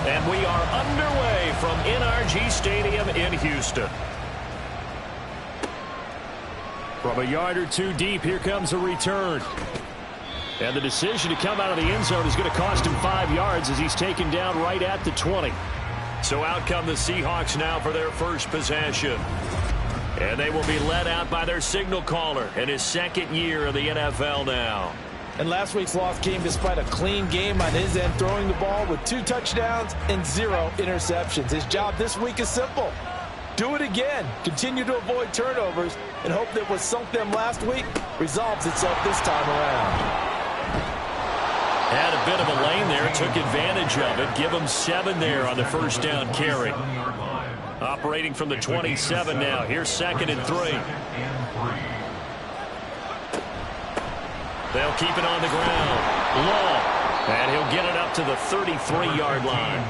And we are underway from NRG Stadium in Houston. From a yard or two deep, here comes a return. And the decision to come out of the end zone is going to cost him 5 yards as he's taken down right at the 20. So out come the Seahawks now for their first possession. And they will be led out by their signal caller in his second year of the NFL now. And last week's loss came despite a clean game on his end, throwing the ball with 2 touchdowns and 0 interceptions. His job this week is simple. Do it again. Continue to avoid turnovers and hope that what sunk them last week resolves itself this time around. Had a bit of a lane there, took advantage of it. Give him 7 there on the first down carry. Operating from the 27 now. Here's 2nd and 3. They'll keep it on the ground. Long. And he'll get it up to the 33-yard line.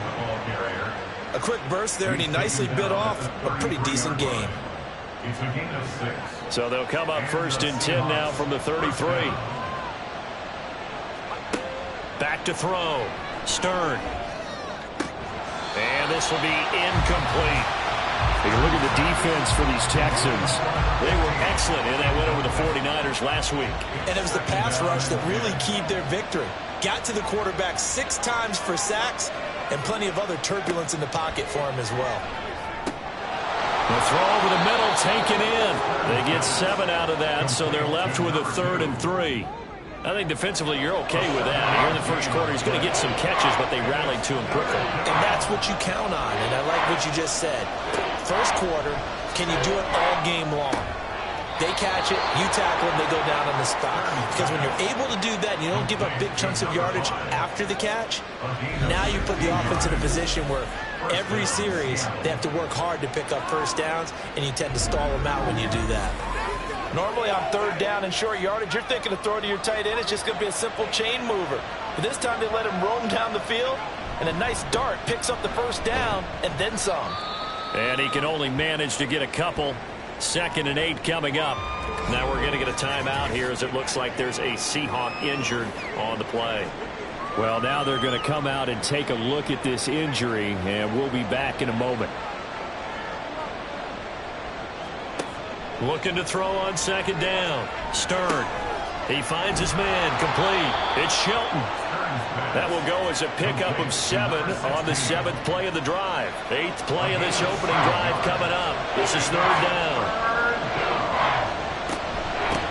A quick burst there, and he nicely bit off a pretty decent gain. So they'll come up 1st and 10 now from the 33. Back to throw. Stern. And this will be incomplete. Take a look at the defense for these Texans. They were excellent in that win over the 49ers last week. And it was the pass rush that really keyed their victory. Got to the quarterback 6 times for sacks, and plenty of other turbulence in the pocket for him as well. The throw over the middle taken in. They get 7 out of that, so they're left with a 3rd and 3. I think defensively you're okay with that. Here in the first quarter, he's going to get some catches, but they rallied to him quickly. And that's what you count on, and I like what you just said. First quarter, can you do it all game long? They catch it, you tackle them, they go down on the spot. Because when you're able to do that and you don't give up big chunks of yardage after the catch, now you put the offense in a position where every series they have to work hard to pick up first downs, and you tend to stall them out when you do that. Normally on 3rd down and short yardage, you're thinking to throw to your tight end. It's just going to be a simple chain mover. But this time they let him roam down the field, and a nice dart picks up the first down and then some. And he can only manage to get a couple. 2nd and 8 coming up. Now we're going to get a timeout here as it looks like there's a Seahawk injured on the play. Well, now they're going to come out and take a look at this injury, and we'll be back in a moment. Looking to throw on 2nd down. Stern. He finds his man. Complete. It's Shelton. That will go as a pickup of 7 on the 7th play of the drive. 8th play of this opening drive coming up. This is 3rd down.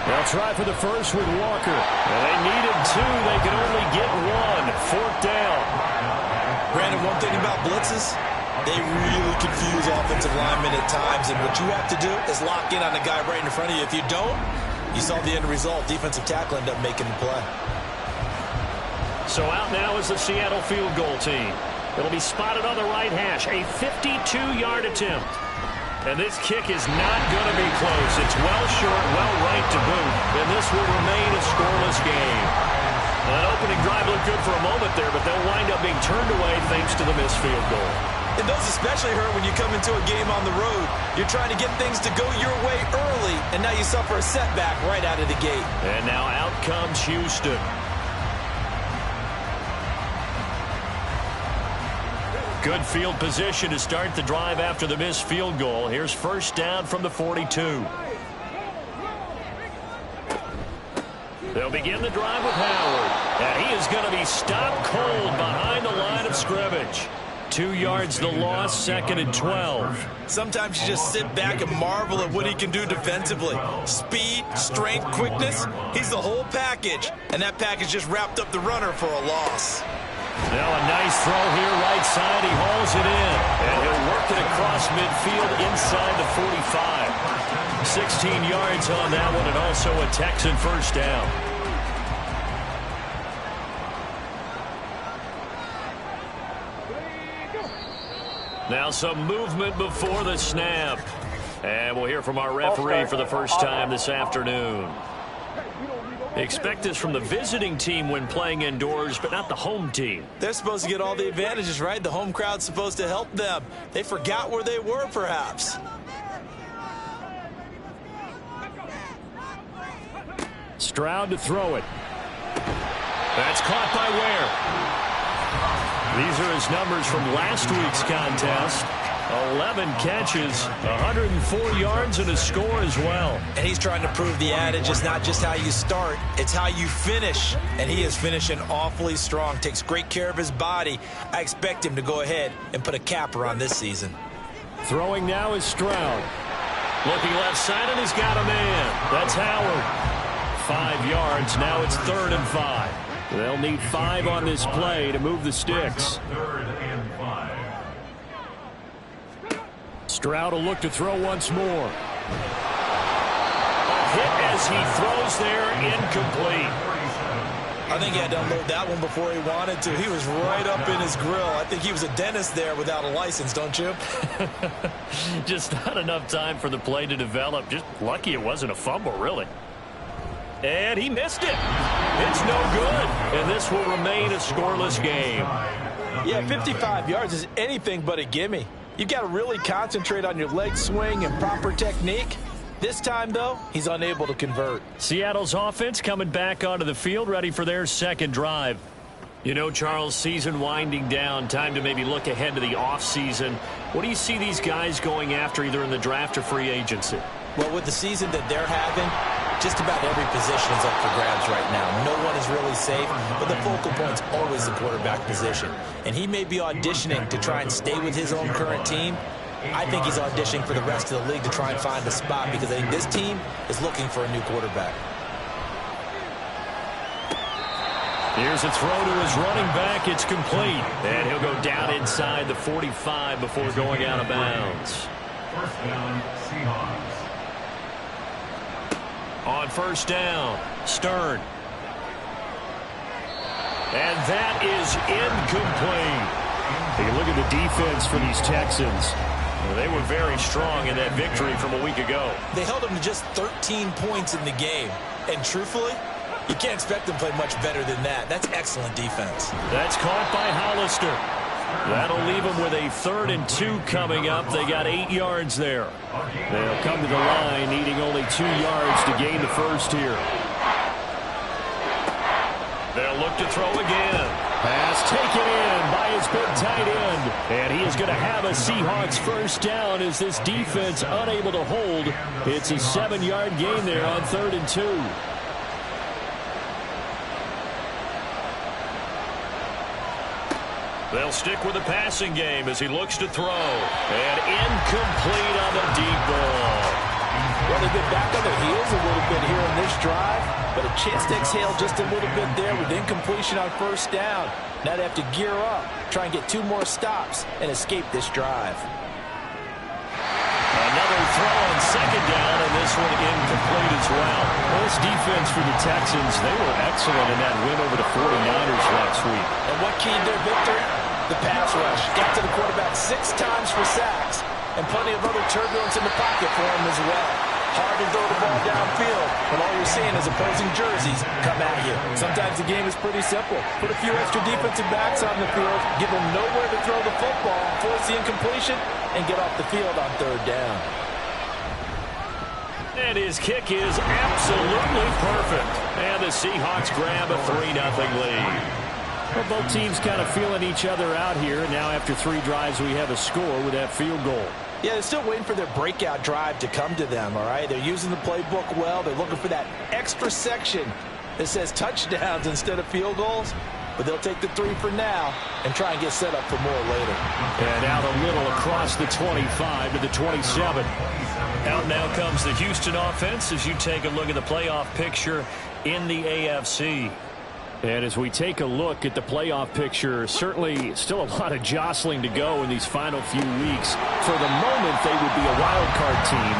They'll try for the first with Walker. And they needed 2. They can only get 1. 4th down. Brandon, one thing about blitzes, they really confuse offensive linemen at times, and what you have to do is lock in on the guy right in front of you. If you don't, you saw the end result. Defensive tackle ended up making the play. So out now is the Seattle field goal team. It'll be spotted on the right hash. A 52-yard attempt. And this kick is not going to be close. It's well short, well right to boot. And this will remain a scoreless game. That opening drive looked good for a moment there, but they'll wind up being turned away thanks to the missed field goal. And those especially hurt when you come into a game on the road. You're trying to get things to go your way early, and now you suffer a setback right out of the gate. And now out comes Houston. Good field position to start the drive after the missed field goal. Here's 1st down from the 42. They'll begin the drive with Howard. And he is going to be stopped cold behind the line of scrimmage. 2 yards the loss, 2nd and 12. Sometimes you just sit back and marvel at what he can do defensively. Speed, strength, quickness, he's the whole package. And that package just wrapped up the runner for a loss. Now a nice throw here, right side. He hauls it in. And he'll work it across midfield inside the 45. 16 yards on that one, and also a Texan first down. Now some movement before the snap. And we'll hear from our referee for the first time this afternoon. Expect this from the visiting team when playing indoors, but not the home team. They're supposed to get all the advantages, right? The home crowd's supposed to help them. They forgot where they were, perhaps. Stroud to throw it. That's caught by Ware. These are his numbers from last week's contest. 11 catches, 104 yards, and a score as well. And he's trying to prove the adage is not just how you start, it's how you finish. And he is finishing awfully strong, takes great care of his body. I expect him to go ahead and put a capper on this season. Throwing now is Stroud. Looking left side, and he's got a man. That's Howard. 5 yards. Now it's 3rd and 5. They'll need 5 on this play to move the sticks. Stroud will look to throw once more. A hit as he throws there, incomplete. I think he had to unload that one before he wanted to. He was right up in his grill. I think he was a dentist there without a license, don't you? Just not enough time for the play to develop. Just lucky it wasn't a fumble, really. And he missed it. It's no good. And this will remain a scoreless game. Yeah, 55 yards is anything but a gimme. You've got to really concentrate on your leg swing and proper technique. This time, though, he's unable to convert. Seattle's offense coming back onto the field, ready for their second drive. You know, Charles, season winding down, time to maybe look ahead to the offseason. What do you see these guys going after, either in the draft or free agency? Well, with the season that they're having, just about every position is up for grabs right now. No one is really safe, but the focal point's always the quarterback position. And he may be auditioning to try and stay with his own current team. I think he's auditioning for the rest of the league to try and find a spot because I think this team is looking for a new quarterback. Here's a throw to his running back. It's complete. And he'll go down inside the 45 before going out of bounds. First down, Seahawks. On first down, Stern. And that is incomplete. Take a look at the defense for these Texans. Well, they were very strong in that victory from a week ago. They held them to just 13 points in the game. And truthfully, you can't expect them to play much better than that. That's excellent defense. That's caught by Hollister. That'll leave them with a 3rd and 2 coming up. They got 8 yards there. They'll come to the line needing only 2 yards to gain the first here. They'll look to throw again. Pass taken in by his big tight end. And he is going to have a Seahawks first down as this defense unable to hold. It's a 7-yard gain there on 3rd and 2. They'll stick with the passing game as he looks to throw. And incomplete on the deep ball. Well, they've been back on their heels a little bit here in this drive, but a chance to exhale just a little bit there with incompletion on first down. Now they have to gear up, try and get 2 more stops, and escape this drive. Another throw on second down, and this one incomplete as well. This defense for the Texans, they were excellent in that win over the 49ers last week. And what keyed their victory? The pass rush. Got to the quarterback 6 times for sacks, and plenty of other turbulence in the pocket for him as well. Hard to throw the ball downfield when all you're seeing is opposing jerseys come at you. Sometimes the game is pretty simple. Put a few extra defensive backs on the field, give them nowhere to throw the football, force the incompletion, and get off the field on 3rd down. And his kick is absolutely perfect. And the Seahawks grab a 3-0 lead. Well, both teams kind of feeling each other out here. Now after 3 drives, we have a score with that field goal. Yeah, they're still waiting for their breakout drive to come to them, all right? They're using the playbook well. They're looking for that extra section that says touchdowns instead of field goals. But they'll take the 3 for now and try and get set up for more later. And out a little across the 25 to the 27. Out now comes the Houston offense as you take a look at the playoff picture in the AFC. And as we take a look at the playoff picture, certainly still a lot of jostling to go in these final few weeks. For the moment, they would be a wild card team,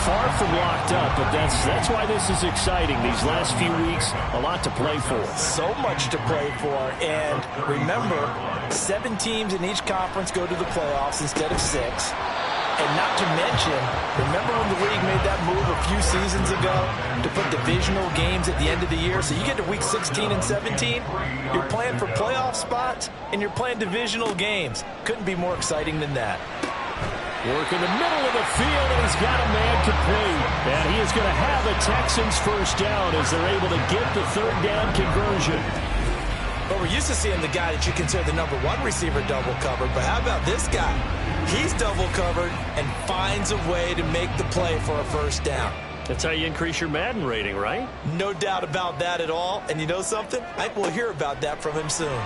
far from locked up, but that's why this is exciting. These last few weeks, a lot to play for. So much to play for, and remember, 7 teams in each conference go to the playoffs instead of 6. And not to mention, remember when the league made that move a few seasons ago to put divisional games at the end of the year? So you get to week 16 and 17, you're playing for playoff spots, and you're playing divisional games. Couldn't be more exciting than that. Work in the middle of the field, and he's got a man complete. And he is going to have a Texans first down as they're able to get the 3rd down conversion. But we're used to seeing the guy that you consider the #1 receiver double covered. But how about this guy? He's double covered and finds a way to make the play for a first down. That's how you increase your Madden rating, right? No doubt about that at all. And you know something? I think we'll hear about that from him soon.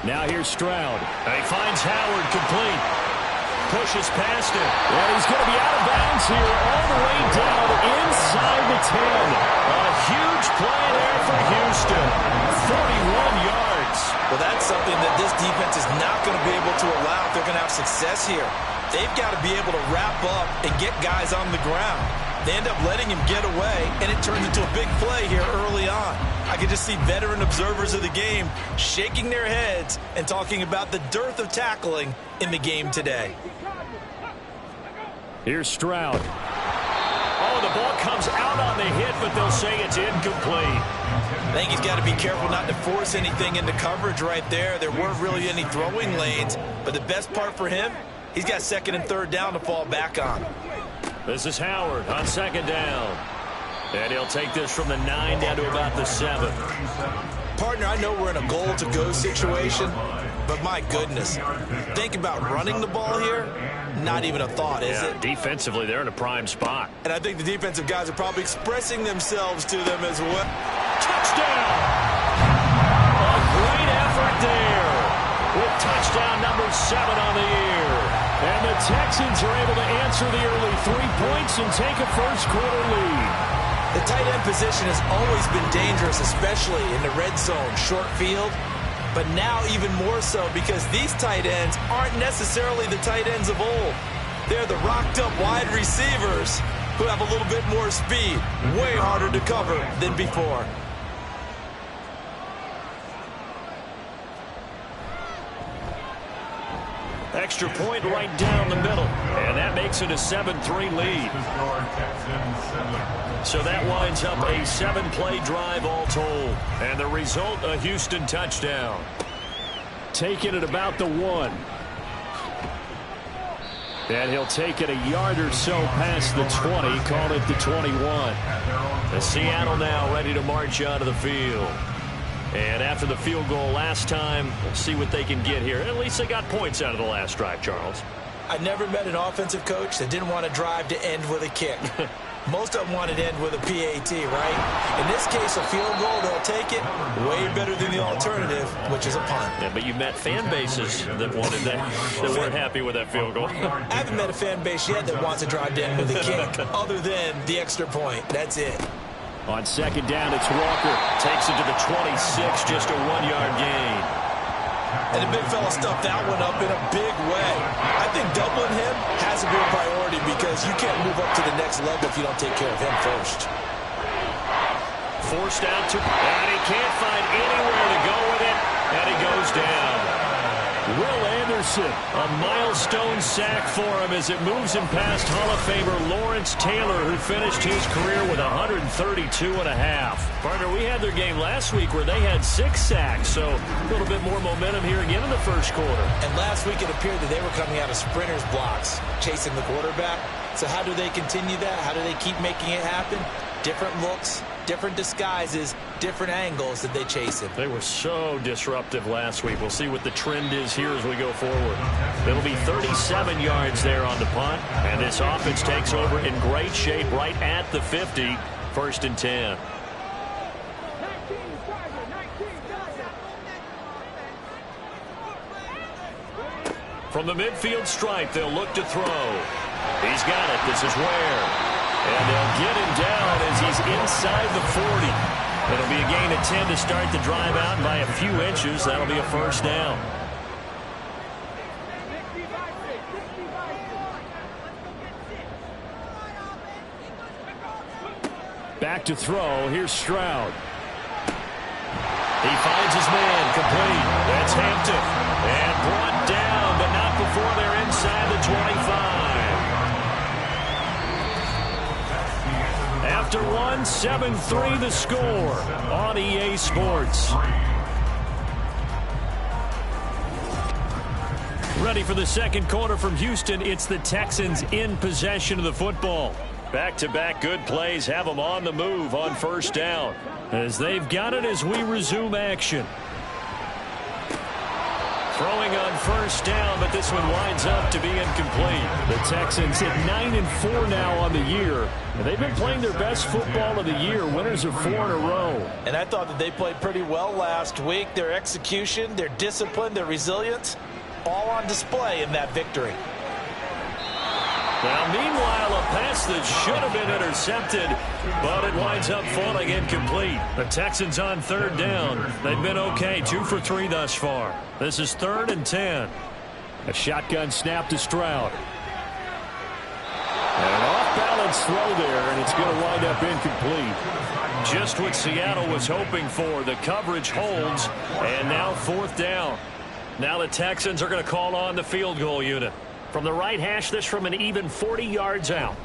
Now here's Stroud. He finds Howard complete. Pushes past him. And he's going to be out of bounds here all the way down inside the 10. A huge play there for Houston. 41 yards. Well, that's something that this defense is not going to be able to allow if they're going to have success here. They've got to be able to wrap up and get guys on the ground. They end up letting him get away, and it turns into a big play here early on. I can just see veteran observers of the game shaking their heads and talking about the dearth of tackling in the game today. Here's Stroud. Oh, the ball comes out on the hit, but they'll say it's incomplete. I think he's got to be careful not to force anything into coverage right there. There weren't really any throwing lanes, but the best part for him, he's got 2nd and 3rd down to fall back on. This is Howard on 2nd down. And he'll take this from the 9 down to about the 7. Partner, I know we're in a goal-to-go situation, but my goodness, think about running the ball here. Not even a thought, is it? Defensively, they're in a prime spot. And I think the defensive guys are probably expressing themselves to them as well. Touchdown! A great effort there with touchdown number 7 on the year. And the Texans are able to answer the early 3 points and take a first-quarter lead. The tight end position has always been dangerous, especially in the red zone, short field. But now even more so because these tight ends aren't necessarily the tight ends of old. They're the rocked-up wide receivers who have a little bit more speed, way harder to cover than before. Extra point right down the middle. And that makes it a 7-3 lead. So that winds up a 7-play drive all told. And the result, a Houston touchdown. Taking it about the 1. And he'll take it a yard or so past the 20. Call it the 21. The Seattle now ready to march out of the field. And after the field goal last time, we'll see what they can get here. At least they got points out of the last drive, Charles. I never met an offensive coach that didn't want a drive to end with a kick. Most of them wanted to end with a PAT, right? In this case, a field goal, they'll take it. Way better than the alternative, which is a punt. Yeah, but you met fan bases that wanted that weren't happy with that field goal. I haven't met a fan base yet that wants a drive to end with a kick, other than the extra point. That's it. On 2nd down, it's Walker. Takes it to the 26, just a 1-yard gain. And the big fella stuffed that one up in a big way. I think doubling him has to be a priority because you can't move up to the next level if you don't take care of him first. Forced out to, and he can't find anywhere to go with it, and he goes down. Will Anderson, a milestone sack for him as it moves him past Hall of Famer Lawrence Taylor, who finished his career with 132.5. Partner, we had their game last week where they had 6 sacks, so a little bit more momentum here again in the first quarter. And last week it appeared that they were coming out of sprinters blocks, chasing the quarterback. So how do they continue that? How do they keep making it happen? Different looks, different disguises, different angles that they chase him. They were so disruptive last week. We'll see what the trend is here as we go forward. It'll be 37 yards there on the punt, and this offense takes over in great shape right at the 50, 1st and 10. From the midfield stripe, they'll look to throw. He's got it. This is Ware. And they'll get him down as he's inside the 40. It'll be a gain of 10 to start the drive out, and by a few inches, that'll be a first down. Back to throw. Here's Stroud. He finds his man complete. That's Hampton. And brought down, but not before they're inside the 25. After 7-3 the score on EA Sports. Ready for the second quarter from Houston. It's the Texans in possession of the football. Back-to-back good plays have them on the move on first down. As they've got it as we resume action. Throwing on first down, but this one winds up to be incomplete. The Texans hit 9-4 now on the year. And they've been playing their best football of the year, winners of 4 in a row. And I thought that they played pretty well last week. Their execution, their discipline, their resilience, all on display in that victory. Now, meanwhile, a pass that should have been intercepted, but it winds up falling incomplete. The Texans on third down. They've been okay, 2 for 3 thus far. This is 3rd and 10. A shotgun snap to Stroud. And an off-balance throw there, and it's going to wind up incomplete. Just what Seattle was hoping for. The coverage holds, and now 4th down. Now the Texans are going to call on the field goal unit. From the right hash, this from an even 40 yards out.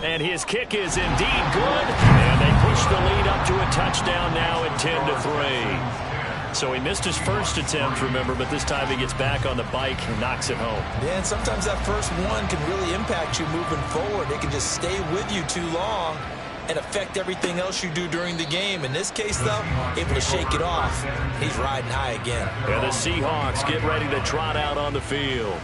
And his kick is indeed good. And they push the lead up to a touchdown now at 10-3. So he missed his first attempt, remember, but this time he gets back on the bike and knocks it home. Yeah, and sometimes that first one can really impact you moving forward. It can just stay with you too long and affect everything else you do during the game. In this case, though, able to shake it off. He's riding high again. And the Seahawks get ready to trot out on the field.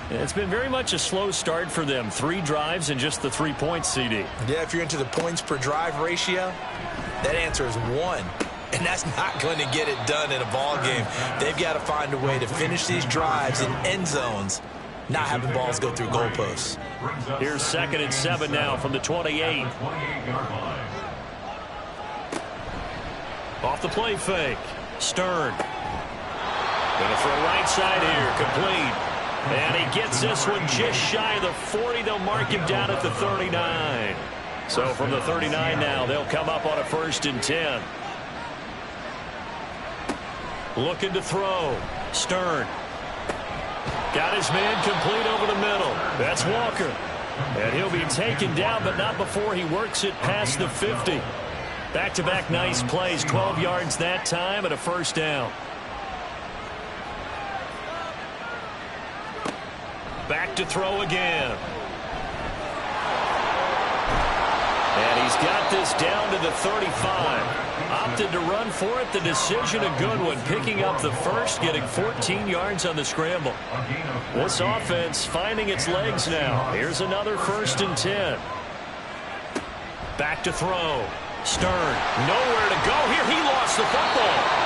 It's been very much a slow start for them. 3 drives and just the 3 points, CD. Yeah, if you're into the points per drive ratio, that answer is 1. And that's not going to get it done in a ball game. They've got to find a way to finish these drives in end zones, not having balls go through goalposts. Here's 2nd and 7 now from the 28. Off the play fake. Stern. Gonna throw right side here. Complete. And he gets this one just shy of the 40. They'll mark him down at the 39. So from the 39 now, they'll come up on a 1st and 10. Looking to throw. Stern. Got his man complete over the middle. That's Walker. And he'll be taken down, but not before he works it past the 50. Back-to-back nice plays. 12 yards that time and a 1st down. Back to throw again. And he's got this down to the 35. Opted to run for it. The decision a good one. Picking up the first, getting 14 yards on the scramble. This offense finding its legs now. Here's another 1st and 10. Back to throw. Stern. Nowhere to go here. He lost the football.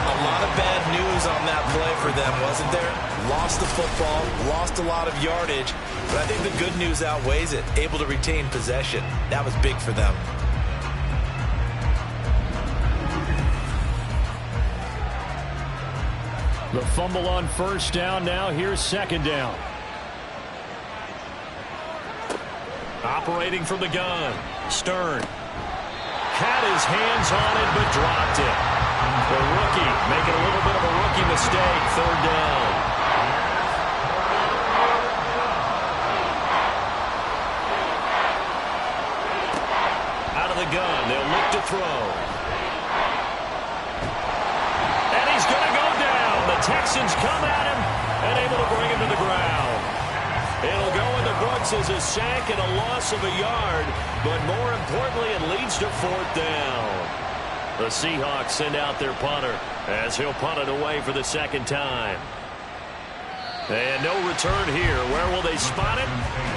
A lot of bad news on that play for them, wasn't there? Lost the football, lost a lot of yardage, but I think the good news outweighs it. Able to retain possession. That was big for them. The fumble on 1st down now. Here's 2nd down. Operating from the gun. Stern. Had his hands on it, but dropped it. The rookie making a little bit of a rookie mistake. 3rd down. Out of the gun. They'll look to throw. And he's going to go down. The Texans come at him and able to bring him to the ground. It'll go in the books as a sack and a loss of a yard, but more importantly, it leads to 4th down. The Seahawks send out their punter as he'll punt it away for the 2nd time. And no return here. Where will they spot it?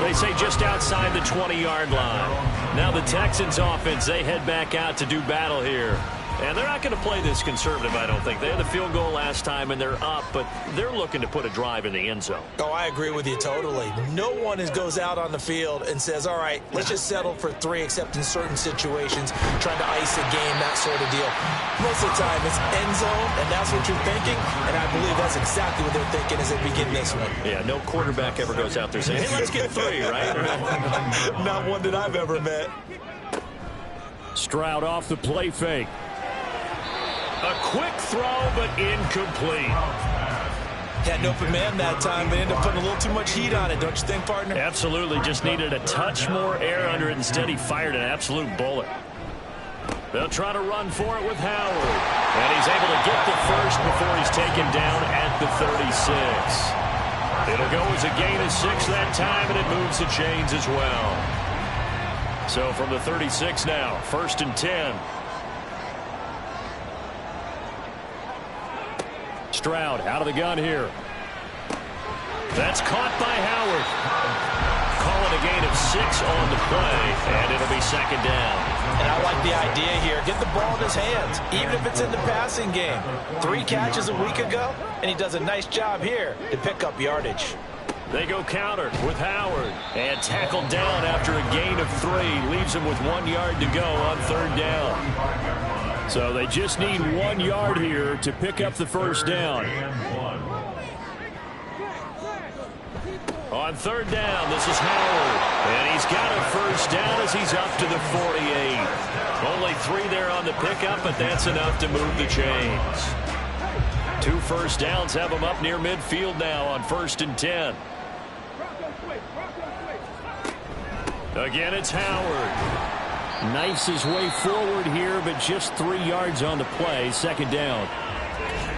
They say just outside the 20-yard line. Now the Texans offense, they head back out to do battle here. And they're not going to play this conservative, I don't think. They had the field goal last time, and they're up, but they're looking to put a drive in the end zone. Oh, I agree with you totally. No one goes out on the field and says, all right, let's just settle for 3, except in certain situations, trying to ice a game, that sort of deal. Most of the time, it's end zone, and that's what you're thinking, and I believe that's exactly what they're thinking as they begin this one. Yeah, no quarterback ever goes out there saying, hey, let's get 3, right? Not one that I've ever met. Stroud off the play fake. A quick throw, but incomplete. Had an open man that time, but ended up putting a little too much heat on it, don't you think, partner? Absolutely. Just needed a touch more air under it. Instead, he fired an absolute bullet. They'll try to run for it with Howard. And he's able to get the first before he's taken down at the 36. It'll go as a gain of 6 that time, and it moves the chains as well. So from the 36 now, 1st and 10. Stroud out of the gun here. That's caught by Howard. Call it a gain of 6 on the play, and it'll be 2nd down. And I like the idea here. Get the ball in his hands, even if it's in the passing game. 3 catches a week ago, and he does a nice job here to pick up yardage. They go counter with Howard, and tackled down after a gain of 3. Leaves him with 1 yard to go on 3rd down. So they just need 1 yard here to pick up the 1st down. On 3rd down, this is Howard. And he's got a 1st down as he's up to the 48. Only 3 there on the pickup, but that's enough to move the chains. 2 1st downs have him up near midfield now on 1st and 10. Again, it's Howard. Knifes his way forward here, but just 3 yards on the play. 2nd down.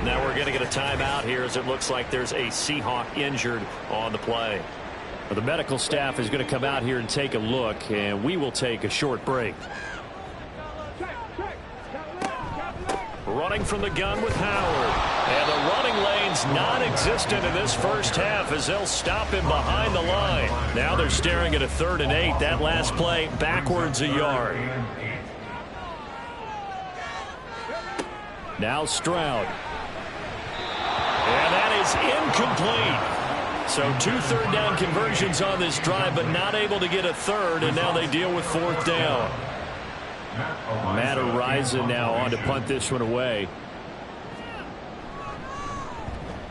Now we're going to get a timeout here as it looks like there's a Seahawk injured on the play. Well, the medical staff is going to come out here and take a look, and we will take a short break. Running from the gun with Howard. And the running lane's non-existent in this 1st half as they'll stop him behind the line. Now they're staring at a 3rd and 8. That last play backwards a yard. Now Stroud. And that is incomplete. So 2 3rd down conversions on this drive, but not able to get a 3rd, and now they deal with 4th down. Matt Ariza now on to punt this one away.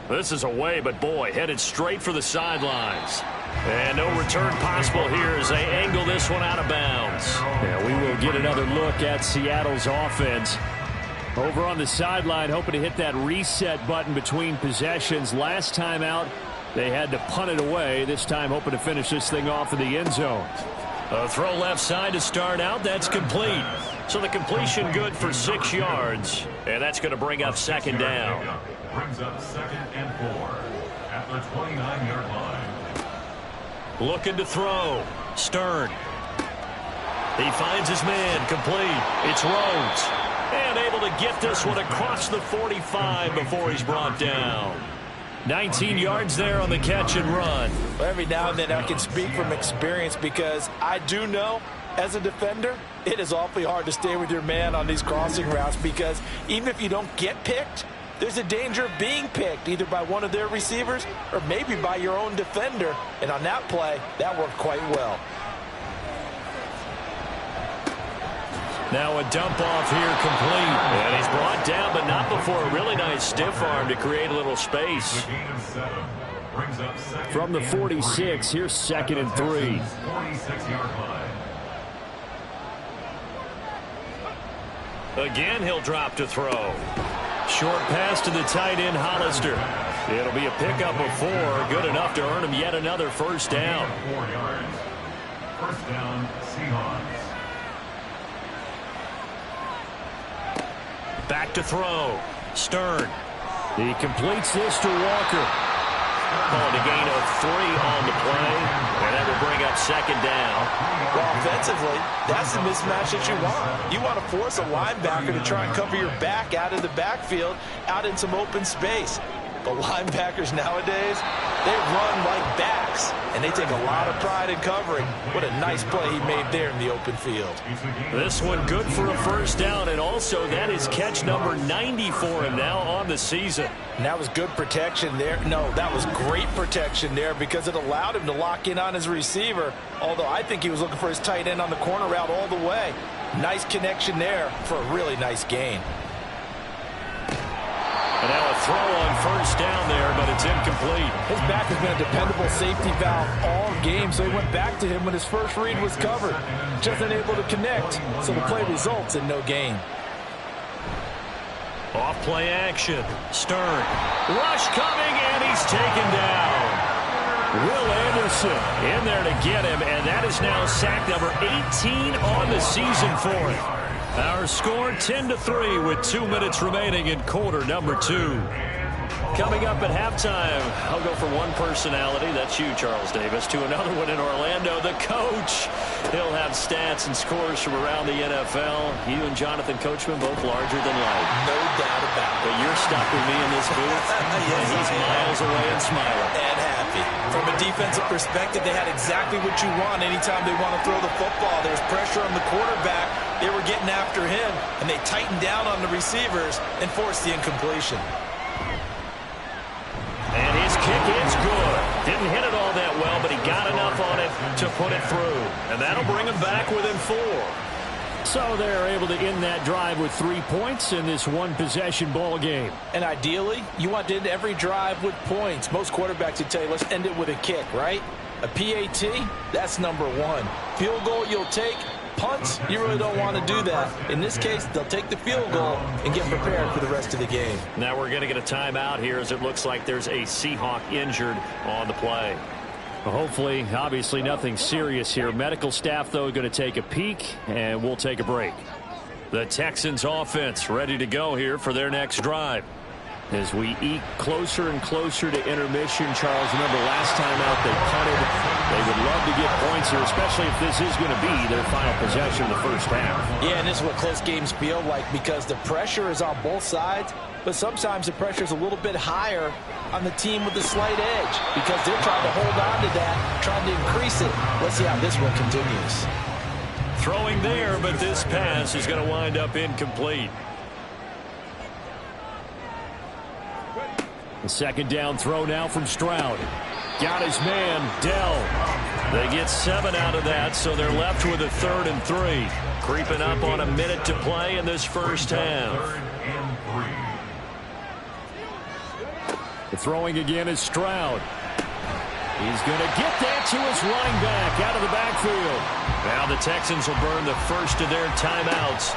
This is away, but boy, headed straight for the sidelines. And no return possible here as they angle this one out of bounds. Yeah, we will get another look at Seattle's offense. Over on the sideline, hoping to hit that reset button between possessions. Last time out, they had to punt it away. This time, hoping to finish this thing off in the end zone. A throw left side to start out. That's complete. So the completion good for 6 yards. And that's going to bring up 2nd down. Brings up 2nd and 4 at the 29-yard line. Looking to throw. Stern. He finds his man. Complete. It's Rhodes. And able to get this one across the 45 before he's brought down. 19 yards there on the catch and run. Well, every now and then I can speak from experience because I do know as a defender it is awfully hard to stay with your man on these crossing routes because even if you don't get picked, there's a danger of being picked either by one of their receivers or maybe by your own defender. And on that play, that worked quite well. Now a dump off here complete. And he's brought down, but not before a really nice stiff arm to create a little space. From the 46, here's 2nd and 3. 46-yard line. Again, he'll drop to throw. Short pass to the tight end, Hollister. It'll be a pickup of 4. Good enough to earn him yet another 1st down. 4 yards. 1st down, Seahawks. Back to throw. Stern. He completes this to Walker. Calling a gain of 3 on the play. And that will bring up 2nd down. Well, offensively, that's the mismatch that you want. You want to force a linebacker to try and cover your back out of the backfield, out in some open space. But linebackers nowadays, they run like backs, and they take a lot of pride in covering. What a nice play he made there in the open field. This one good for a 1st down, and also that is catch number 90 for him now on the season. And that was good protection there. No, that was great protection there because it allowed him to lock in on his receiver, although I think he was looking for his tight end on the corner route all the way. Nice connection there for a really nice gain. And now a throw on 1st down there, but it's incomplete. His back has been a dependable safety valve all game, so he went back to him when his first read was covered. Just unable to connect, so the play results in no gain. Off play action. Stern. Rush coming, and he's taken down. Will Anderson in there to get him, and that is now sack number 18 on the season for him. Our score 10-3 with 2 minutes remaining in quarter number 2. Coming up at halftime, I'll go from one personality, that's you, Charles Davis, to another one in Orlando, the coach. He'll have stats and scores from around the NFL. You and Jonathan Coachman both larger than life. No doubt about it. But you're stuck with me in this booth. Yes, and he's miles away and smiling. And happy. From a defensive perspective, they had exactly what you want anytime they want to throw the football. There's pressure on the quarterback. They were getting after him, and they tightened down on the receivers and forced the incompletion. And his kick is good. Didn't hit it all that well, but he got enough on it to put it through. And that'll bring him back within 4. So they're able to end that drive with 3 points in this one-possession ball game. And ideally, you want to end every drive with points. Most quarterbacks would tell you, let's end it with a kick, right? A PAT, that's number 1. Field goal you'll take. Punts, you really don't want to do that. In this case, they'll take the field goal and get prepared for the rest of the game. Now we're going to get a timeout here as it looks like there's a Seahawk injured on the play. Well, hopefully, obviously nothing serious here. Medical staff, though, going to take a peek, and we'll take a break. The Texans offense ready to go here for their next drive. As we eke closer and closer to intermission, Charles, remember last time out they punted. They would love to get points here, especially if this is going to be their final possession of the first half. Yeah, and this is what close games feel like because the pressure is on both sides, but sometimes the pressure is a little bit higher on the team with the slight edge because they're trying to hold on to that, trying to increase it. Let's see how this one continues. Throwing there, but this pass is going to wind up incomplete. The second down throw now from Stroud. Got his man, Dell. They get 7 out of that, so they're left with a 3rd and 3. Creeping up on a minute to play in this first half. The throwing again is Stroud. He's going to get that to his running back out of the backfield. Now the Texans will burn the first of their timeouts.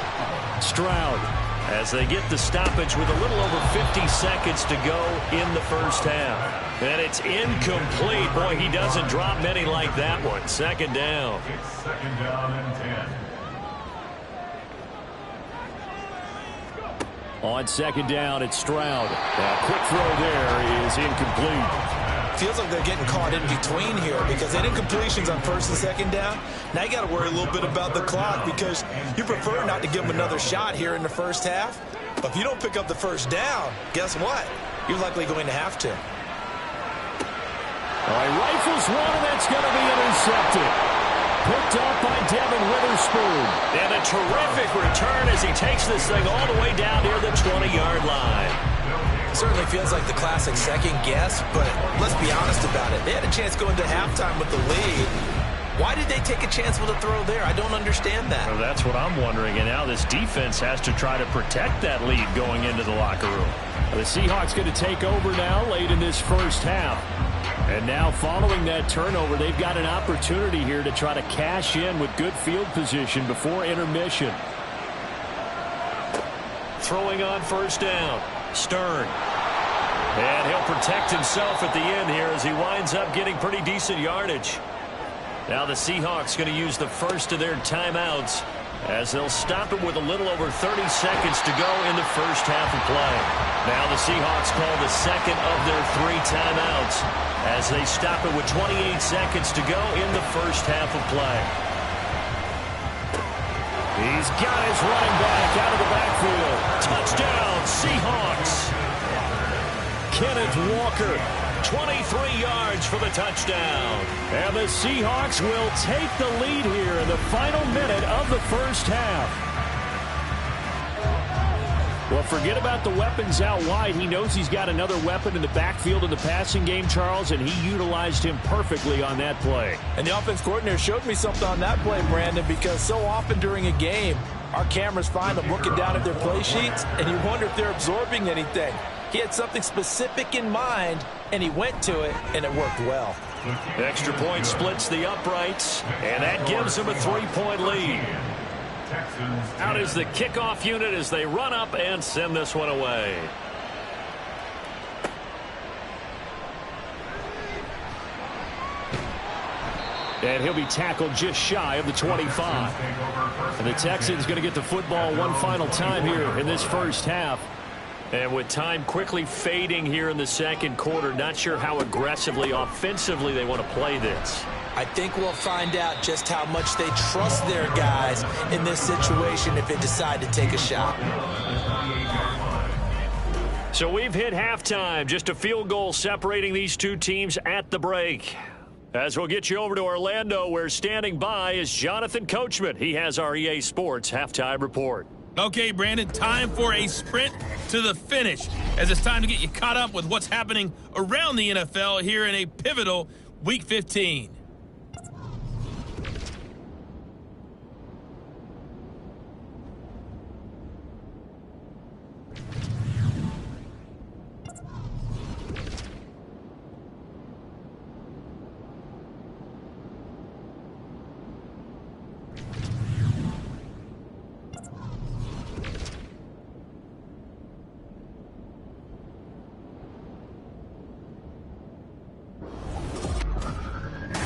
Stroud. As they get the stoppage with a little over 50 seconds to go in the first half. And it's incomplete. Boy, he doesn't drop many like that one. Second down. It's 2nd down and 10. On second down, it's Stroud. A quick throw there is incomplete. Feels like they're getting caught in between here because they did completions on 1st and 2nd down. Now you got to worry a little bit about the clock because you prefer not to give them another shot here in the first half. But if you don't pick up the first down, guess what? You're likely going to have to. All right, rifles one, and that's going to be intercepted. Picked up by Devin Witherspoon. And a terrific return as he takes this thing all the way down near the 20-yard line. Certainly feels like the classic second guess, but let's be honest about it. They had a chance going to halftime with the lead. Why did they take a chance with a throw there? I don't understand that. Well, that's what I'm wondering. And now this defense has to try to protect that lead going into the locker room. The Seahawks going to take over now late in this first half. And now following that turnover, they've got an opportunity here to try to cash in with good field position before intermission. Throwing on first down. Stern. And he'll protect himself at the end here as he winds up getting pretty decent yardage. Now the Seahawks going to use the first of their timeouts as they'll stop it with a little over 30 seconds to go in the first half of play. Now the Seahawks call the second of their 3 timeouts as they stop it with 28 seconds to go in the first half of play. He's got his running back out of the backfield. Touchdown, Seahawks. Kenneth Walker, 23 yards for the touchdown. and the Seahawks will take the lead here in the final minute of the first half. Well, forget about the weapons out wide. He knows he's got another weapon in the backfield in the passing game, Charles, and he utilized him perfectly on that play. And the offense coordinator showed me something on that play, Brandon, because so often during a game, our cameras find them looking down at their play sheets, and you wonder if they're absorbing anything. He had something specific in mind, and he went to it, and it worked well. Extra point splits the uprights, and that gives him a 3-point lead. Out is the kickoff unit as they run up and send this one away. And he'll be tackled just shy of the 25. And the Texans going to get the football one final time here in this first half. And with time quickly fading here in the second quarter, not sure how aggressively, offensively they want to play this. I think we'll find out just how much they trust their guys in this situation if they decide to take a shot. So we've hit halftime, just a field goal separating these two teams at the break. As we'll get you over to Orlando, where standing by is Jonathan Coachman. He has our EA Sports halftime report. Okay, Brandon, time for a sprint to the finish, as it's time to get you caught up with what's happening around the NFL here in a pivotal Week 15.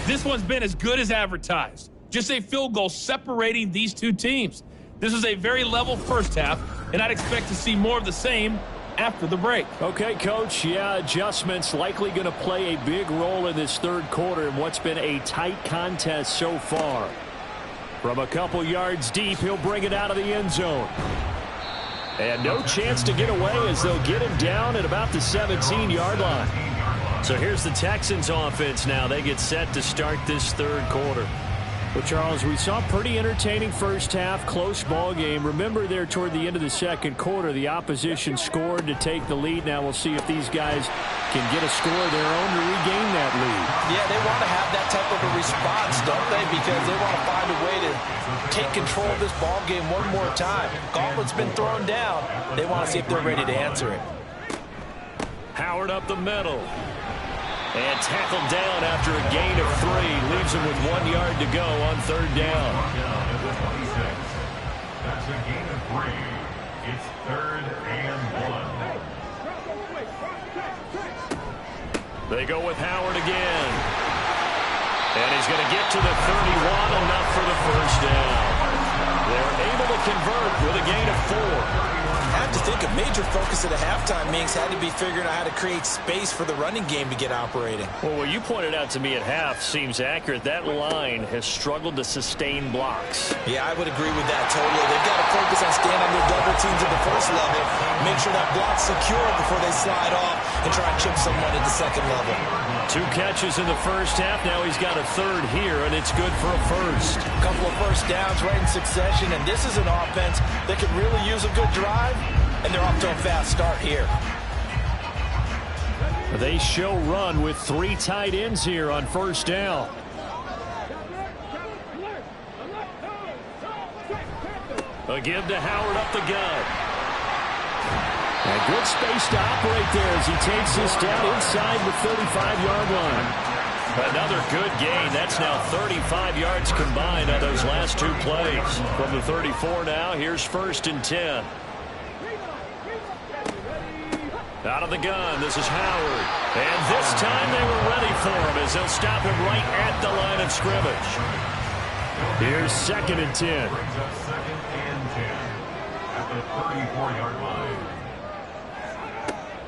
This one's been as good as advertised. Just a field goal separating these two teams. This is a very level first half, and I'd expect to see more of the same after the break. Okay, Coach. Yeah, adjustments likely going to play a big role in this third quarter in what's been a tight contest so far. From a couple yards deep, he'll bring it out of the end zone. And no chance to get away as they'll get him down at about the 17-yard line. So here's the Texans offense now. They get set to start this third quarter. Well, Charles, we saw a pretty entertaining first half, close ball game. Remember there toward the end of the second quarter, the opposition scored to take the lead. Now we'll see if these guys can get a score of their own to regain that lead. Yeah, they want to have that type of a response, don't they? Because they want to find a way to take control of this ball game one more time. Gauntlet's been thrown down. They want to see if they're ready to answer it. Howard up the middle. And tackled down after a gain of 3. Leaves him with 1 yard to go on third down. That's a gain of 3. It's 3rd and 1. They go with Howard again. And he's going to get to the 31, enough for the first down. They're able to convert with a gain of 4. I have to think a major focus at the halftime, Minks, had to be figuring out how to create space for the running game to get operating. Well, what you pointed out to me at half seems accurate. That line has struggled to sustain blocks. Yeah, I would agree with that totally. They've got to focus on staying on their double teams at the first level, make sure that block's secure before they slide off and try and chip someone at the second level. 2 catches in the first half. Now he's got a third here, and it's good for a first. A couple of first downs right in succession, and this is an offense that could really use a good drive, and they're off to a fast start here. They show run with 3 tight ends here on first down. A give to Howard up the gut. And good space to operate there as he takes this down inside the 35-yard line. Another good gain. That's now 35 yards combined on those last 2 plays. From the 34 now, here's 1st and 10. Out of the gun, this is Howard. And this time they were ready for him as they'll stop him right at the line of scrimmage. Here's 2nd and 10. Brings up 2nd and 10 at the 34-yard line.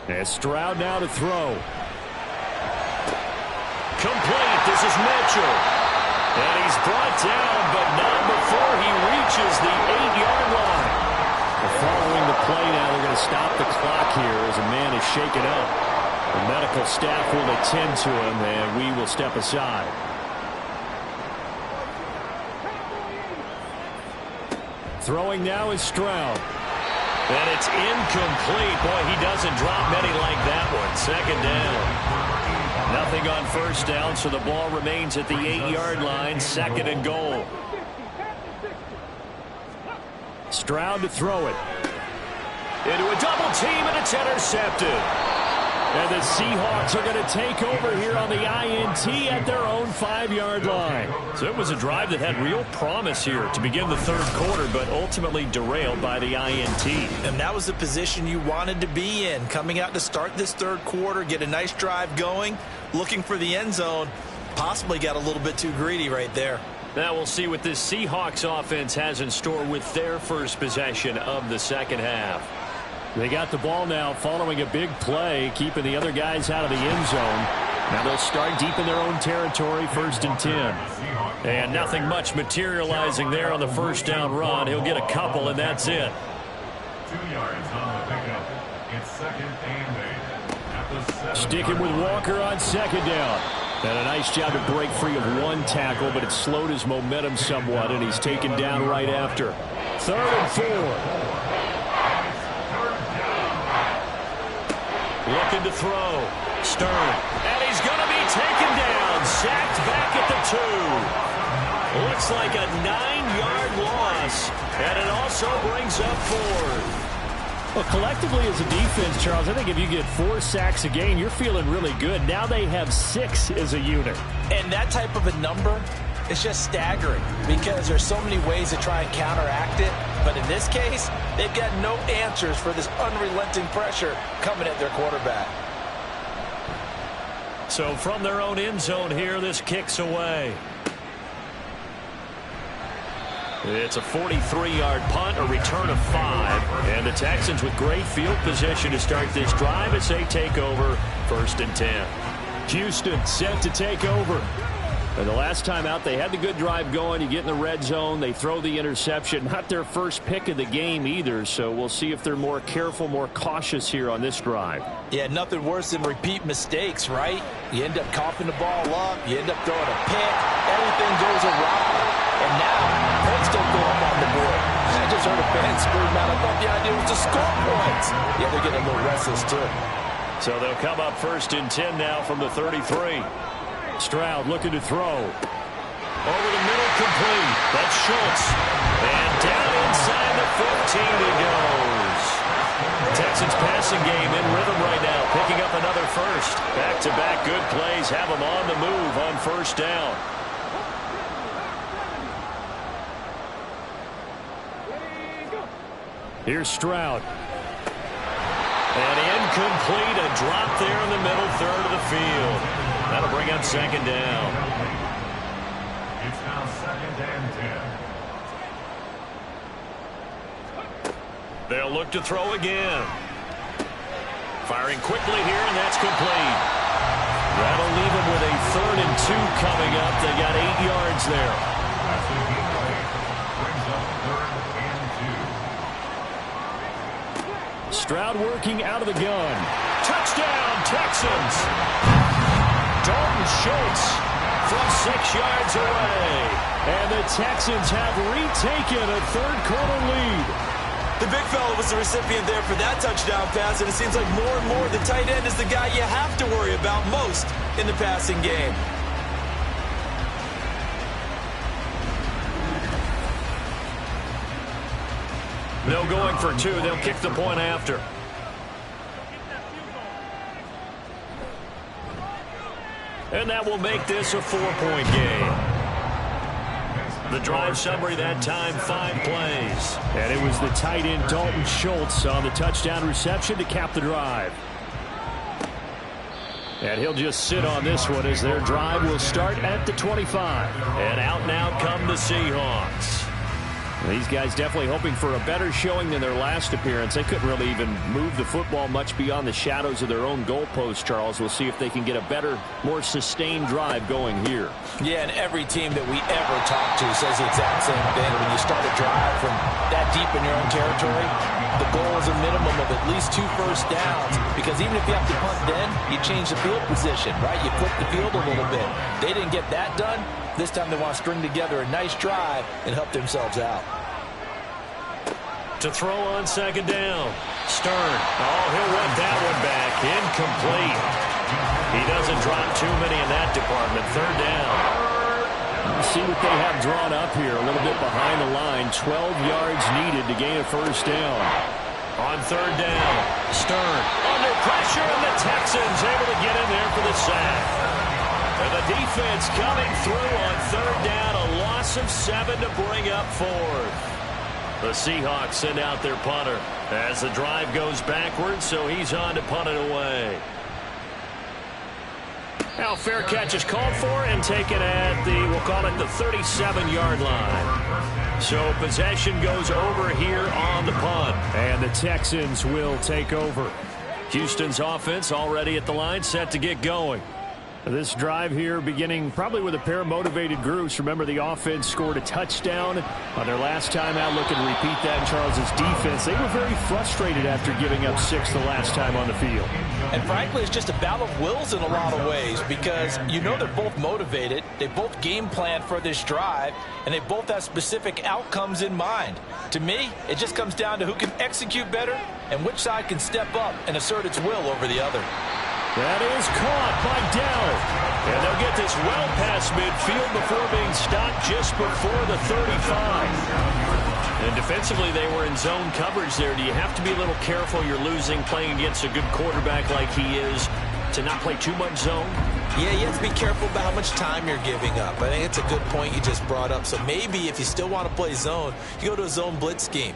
And Stroud now to throw. Complete. This is Mitchell. And he's brought down, but not before he reaches the 8-yard line. Following the play now, they're going to stop the clock here as a man is shaken up. The medical staff will attend to him, and we will step aside. Throwing now is Stroud. And it's incomplete. Boy, he doesn't drop many like that one. 2nd down. Nothing on first down, so the ball remains at the 8-yard line. 2nd and goal. Stroud to throw it. Into a double team, and it's intercepted. And the Seahawks are going to take over here on the INT at their own 5-yard line. So it was a drive that had real promise here to begin the third quarter, but ultimately derailed by the INT. And that was the position you wanted to be in. Coming out to start this third quarter, get a nice drive going, looking for the end zone. Possibly got a little bit too greedy right there. Now we'll see what this Seahawks offense has in store with their first possession of the second half. They got the ball now following a big play, keeping the other guys out of the end zone. Now they'll start deep in their own territory, 1st and 10. And nothing much materializing there on the first down run. He'll get a couple, and that's it. 2 yards on the pickup. It's 2nd and 8. At the 7. Sticking with Walker on 2nd down. And a nice job to break free of one tackle, but it slowed his momentum somewhat, and he's taken down right after. 3rd and 4. Looking to throw. Stern. And he's going to be taken down. Sacked back at the 2. Looks like a 9-yard loss. And it also brings up 4th. Well, collectively as a defense, Charles, I think if you get 4 sacks a game, you're feeling really good. Now they have 6 as a unit. And that type of a number is just staggering because there's so many ways to try and counteract it. But in this case, they've got no answers for this unrelenting pressure coming at their quarterback. So from their own end zone here, this kicks away. It's a 43-yard punt, a return of 5. And the Texans with great field position to start this drive as they take over 1st and 10. Houston set to take over. And the last time out, they had the good drive going. You get in the red zone, they throw the interception. Not their first pick of the game either, so we'll see if they're more careful, more cautious here on this drive. Yeah, nothing worse than repeat mistakes, right? You end up coughing the ball up, you end up throwing a pick, everything goes awry. And now, points don't go up on the board. I just heard a fan scream out, I thought the idea was to score points. Yeah, they're getting a little restless too. So they'll come up 1st and 10 now from the 33. Stroud looking to throw. Over the middle, complete. That's Schultz. And down inside the 15 he goes. The Texans passing game in rhythm right now, picking up another first. Back-to-back good plays have them on the move on 1st down. Here's Stroud. And incomplete, a drop there in the middle third of the field. That'll bring up 2nd down. It's now 2nd and 10. They'll look to throw again. Firing quickly here, and that's complete. That'll leave them with a 3rd and 2 coming up. They got 8 yards there. That's the game play. Brings up 3rd and 2. Stroud working out of the gun. Touchdown, Texans. Dalton Schultz from 6 yards away. And the Texans have retaken a 3rd-quarter lead. The big fella was the recipient there for that touchdown pass, and it seems like more and more the tight end is the guy you have to worry about most in the passing game. No going for 2. They'll kick the point after. And that will make this a 4-point game. The drive summary that time, 5 plays. And it was the tight end Dalton Schultz on the touchdown reception to cap the drive. And he'll just sit on this one as their drive will start at the 25. And out now come the Seahawks. These guys definitely hoping for a better showing than their last appearance. They couldn't really even move the football much beyond the shadows of their own goalpost, Charles. We'll see if they can get a better, more sustained drive going here. Yeah, and every team that we ever talk to says the exact same thing. When you start a drive from that deep in your own territory, the goal is a minimum of at least 2 first downs, because even if you have to punt then, you change the field position, right? You flip the field a little bit. They didn't get that done. This time they want to string together a nice drive and help themselves out. To throw on 2nd down. Stern. Oh, he'll want that one back. Incomplete. He doesn't drop too many in that department. 3rd down. See what they have drawn up here. A little bit behind the line. 12 yards needed to gain a first down. On 3rd down. Stern. Under pressure, and the Texans able to get in there for the sack. And the defense coming through on 3rd down. A loss of 7 to bring up 4th. The Seahawks send out their punter as the drive goes backwards, so he's on to punt it away. Now fair catch is called for and taken at the, we'll call it the 37-yard line. So possession goes over here on the punt. And the Texans will take over. Houston's offense already at the line, set to get going. This drive here beginning probably with a pair of motivated groups. Remember, the offense scored a touchdown on their last time out. Looking to repeat that in Charles' defense. They were very frustrated after giving up 6 the last time on the field. And frankly, it's just a battle of wills in a lot of ways because you know they're both motivated. They both game plan for this drive, and they both have specific outcomes in mind. To me, it just comes down to who can execute better and which side can step up and assert its will over the other. That is caught by Dowd. And they'll get this well past midfield before being stopped just before the 35. And defensively, they were in zone coverage there. Do you have to be a little careful? You're losing playing against a good quarterback like he is to not play too much zone? Yeah, you have to be careful about how much time you're giving up. I think it's a good point you just brought up. So maybe if you still want to play zone, you go to a zone blitz scheme.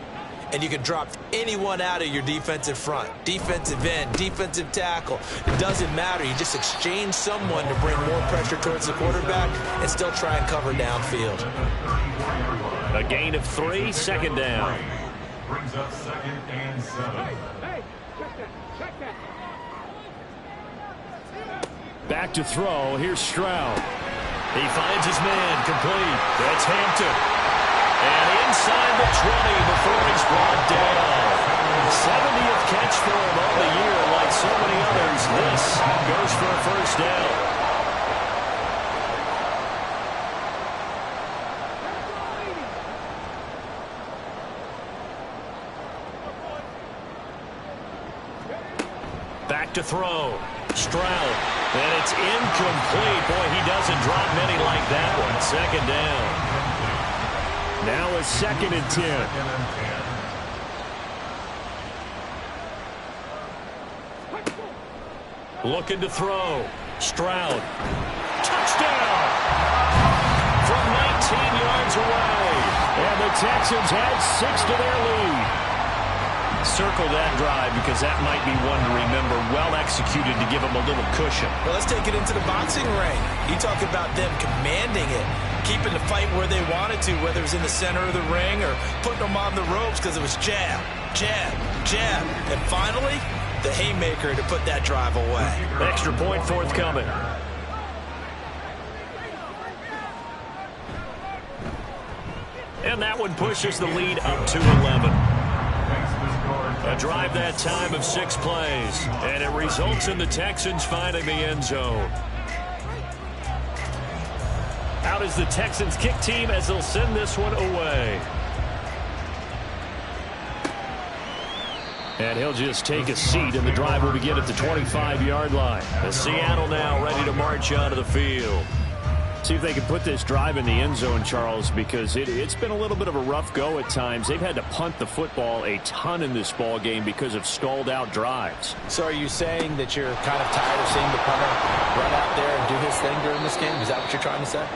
And you can drop anyone out of your defensive front. Defensive end, defensive tackle. It doesn't matter. You just exchange someone to bring more pressure towards the quarterback and still try and cover downfield. A gain of 3, second down. Brings up 2nd and 7. Back to throw. Here's Stroud. He finds his man complete. That's Hampton. And inside the 20 before he's brought down. 70th catch for him on the year. Like so many others, this goes for a first down. Back to throw. Stroud. And it's incomplete. Boy, he doesn't drop many like that one. Second down. Now a 2nd and 10. Looking to throw. Stroud. Touchdown! From 19 yards away. And the Texans add 6 to their lead. Circle that drive because that might be one to remember. Well executed to give them a little cushion. Well, let's take it into the boxing ring. You talk about them commanding it, keeping the fight where they wanted to, whether it was in the center of the ring or putting them on the ropes because it was jab, jab, jab. And finally, the haymaker to put that drive away. Extra point forthcoming. And that one pushes the lead up to 11. A drive that time of 6 plays. And it results in the Texans finding the end zone. Out is the Texans kick team as they'll send this one away. And he'll just take a seat, and the drive will begin at the 25-yard line. As Seattle now ready to march out of the field. See if they can put this drive in the end zone, Charles, because it's been a little bit of a rough go at times. They've had to punt the football a ton in this ball game because of stalled-out drives. So are you saying that you're kind of tired of seeing the punter run out there and do his thing during this game? Is that what you're trying to say?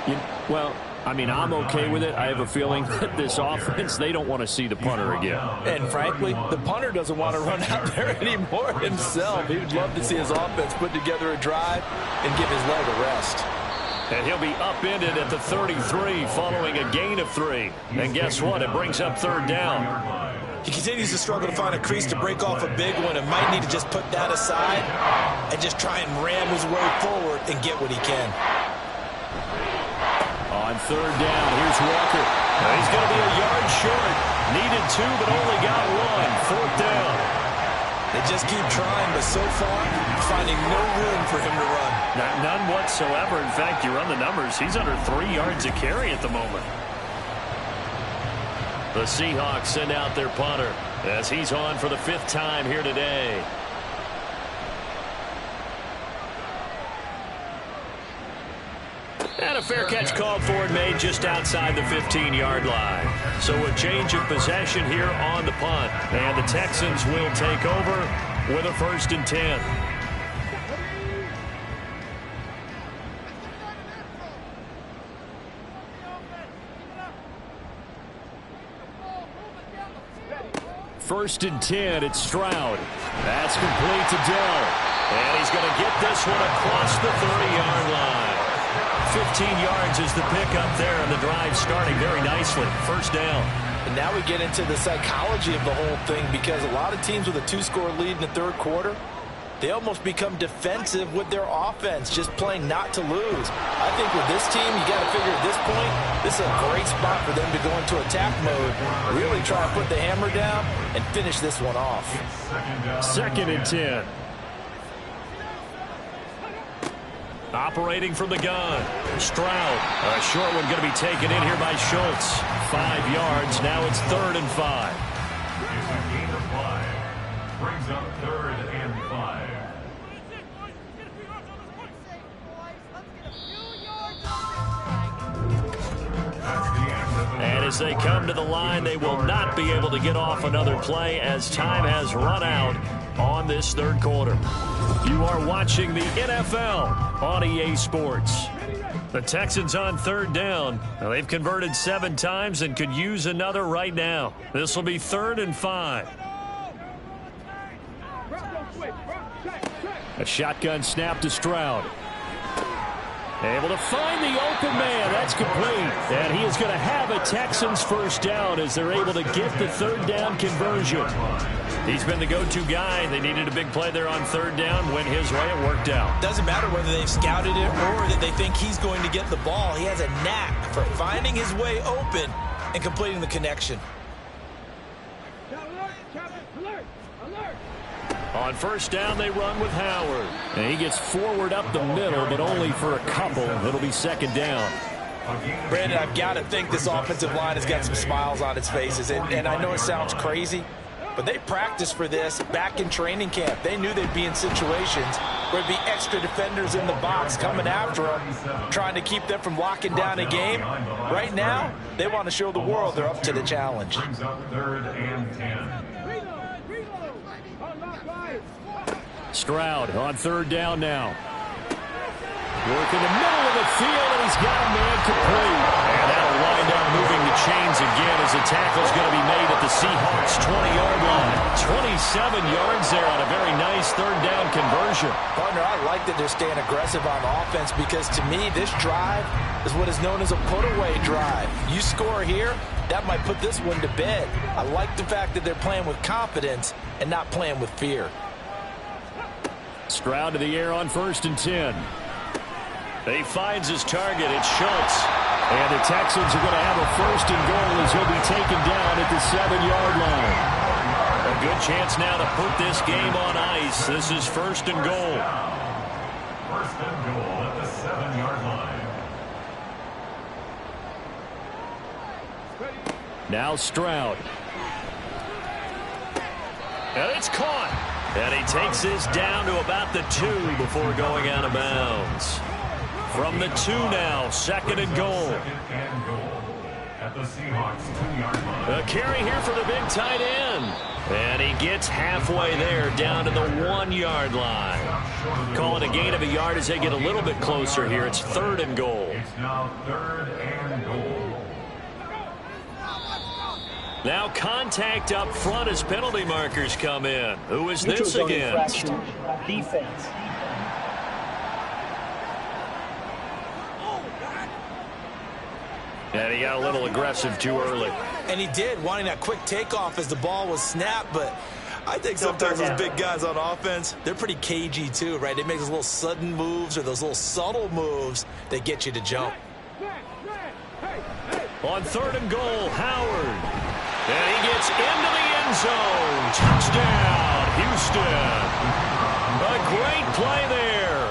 Well, I mean, I'm okay with it. I have a feeling that this offense, they don't want to see the punter again. And frankly, the punter doesn't want to run out there anymore himself. He would love to see his offense put together a drive and give his leg a rest. And he'll be upended at the 33 following a gain of 3. And guess what? It brings up 3rd down. He continues to struggle to find a crease to break off a big one and might need to just put that aside and just try and ram his way forward and get what he can. On 3rd down, here's Walker. Now he's going to be a yard short. Needed 2, but only got 1. 4th down. They just keep trying, but so far, finding no room for him to run. None whatsoever. In fact, you run the numbers. He's under 3 yards a carry at the moment. The Seahawks send out their punter as he's on for the 5th time here today. And a fair catch called for and made just outside the 15-yard line. So a change of possession here on the punt. And the Texans will take over with a 1st and 10. First and 10, it's Stroud. That's complete to Dell. And he's going to get this one across the 30-yard line. 15 yards is the pickup there, and the drive starting very nicely. First down. And now we get into the psychology of the whole thing, because a lot of teams with a 2-score lead in the third quarter, they almost become defensive with their offense, just playing not to lose. I think with this team, you got to figure at this point, this is a great spot for them to go into attack mode, really try to put the hammer down and finish this one off. Second and 10. Operating from the gun, Stroud. A short one going to be taken in here by Schultz. 5 yards. Now it's 3rd and 5. It's a gain of 5. Brings up 3rd and 5. And as they come to the line, they will not be able to get off another play as time has run out on this third quarter. You are watching the NFL on EA Sports. The Texans on 3rd down. Now, they've converted 7 times and could use another right now. This will be 3rd and 5. A shotgun snap to Stroud. Able to find the open man. That's complete. And he is going to have a Texans first down as they're able to get the 3rd down conversion. He's been the go-to guy. They needed a big play there on 3rd down. Went his way. It worked out. Doesn't matter whether they've scouted it or that they think he's going to get the ball. He has a knack for finding his way open and completing the connection. On 1st down, they run with Howard. And he gets forward up the middle, but only for a couple. It'll be 2nd down. Brandon, I've got to think this offensive line has got some smiles on its faces. And I know it sounds crazy, but they practiced for this back in training camp. They knew they'd be in situations where there'd be extra defenders in the box coming after them, trying to keep them from locking down a game. Right now, they want to show the world they're up to the challenge. Brings up 3rd and 10. Stroud on 3rd down now. Work in the middle of the field, and he's got a man complete. And that'll wind up moving the chains again as the tackle's going to be made at the Seahawks' 20-yard line. 27 yards there on a very nice 3rd down conversion. Partner, I like that they're staying aggressive on offense, because to me, this drive is what is known as a put-away drive. You score here, that might put this one to bed. I like the fact that they're playing with confidence and not playing with fear. Stroud to the air on 1st and 10. He finds his target. It's Schultz. And the Texans are going to have a 1st and goal as he'll be taken down at the 7-yard line. A good chance now to put this game on ice. This is 1st and goal. 1st and goal at the 7-yard line. Now Stroud. And it's caught. And he takes this down to about the 2 before going out of bounds. From the 2 now, 2nd and goal. 2nd and goal at the Seahawks 2-yard line. A carry here for the big tight end. And he gets halfway there down to the 1-yard line. Call it a gain of a yard as they get a little bit closer here. It's 3rd and goal. It's now 3rd and goal. Now contact up front as penalty markers come in. Who is this against? Defense. And he got a little aggressive too early. And he did, wanting that quick takeoff as the ball was snapped, but I think sometimes those big guys on offense, they're pretty cagey too, right? They make those little sudden moves or those little subtle moves that get you to jump. On 3rd and goal, Howard. And he gets into the end zone. Touchdown, Houston. A great play there.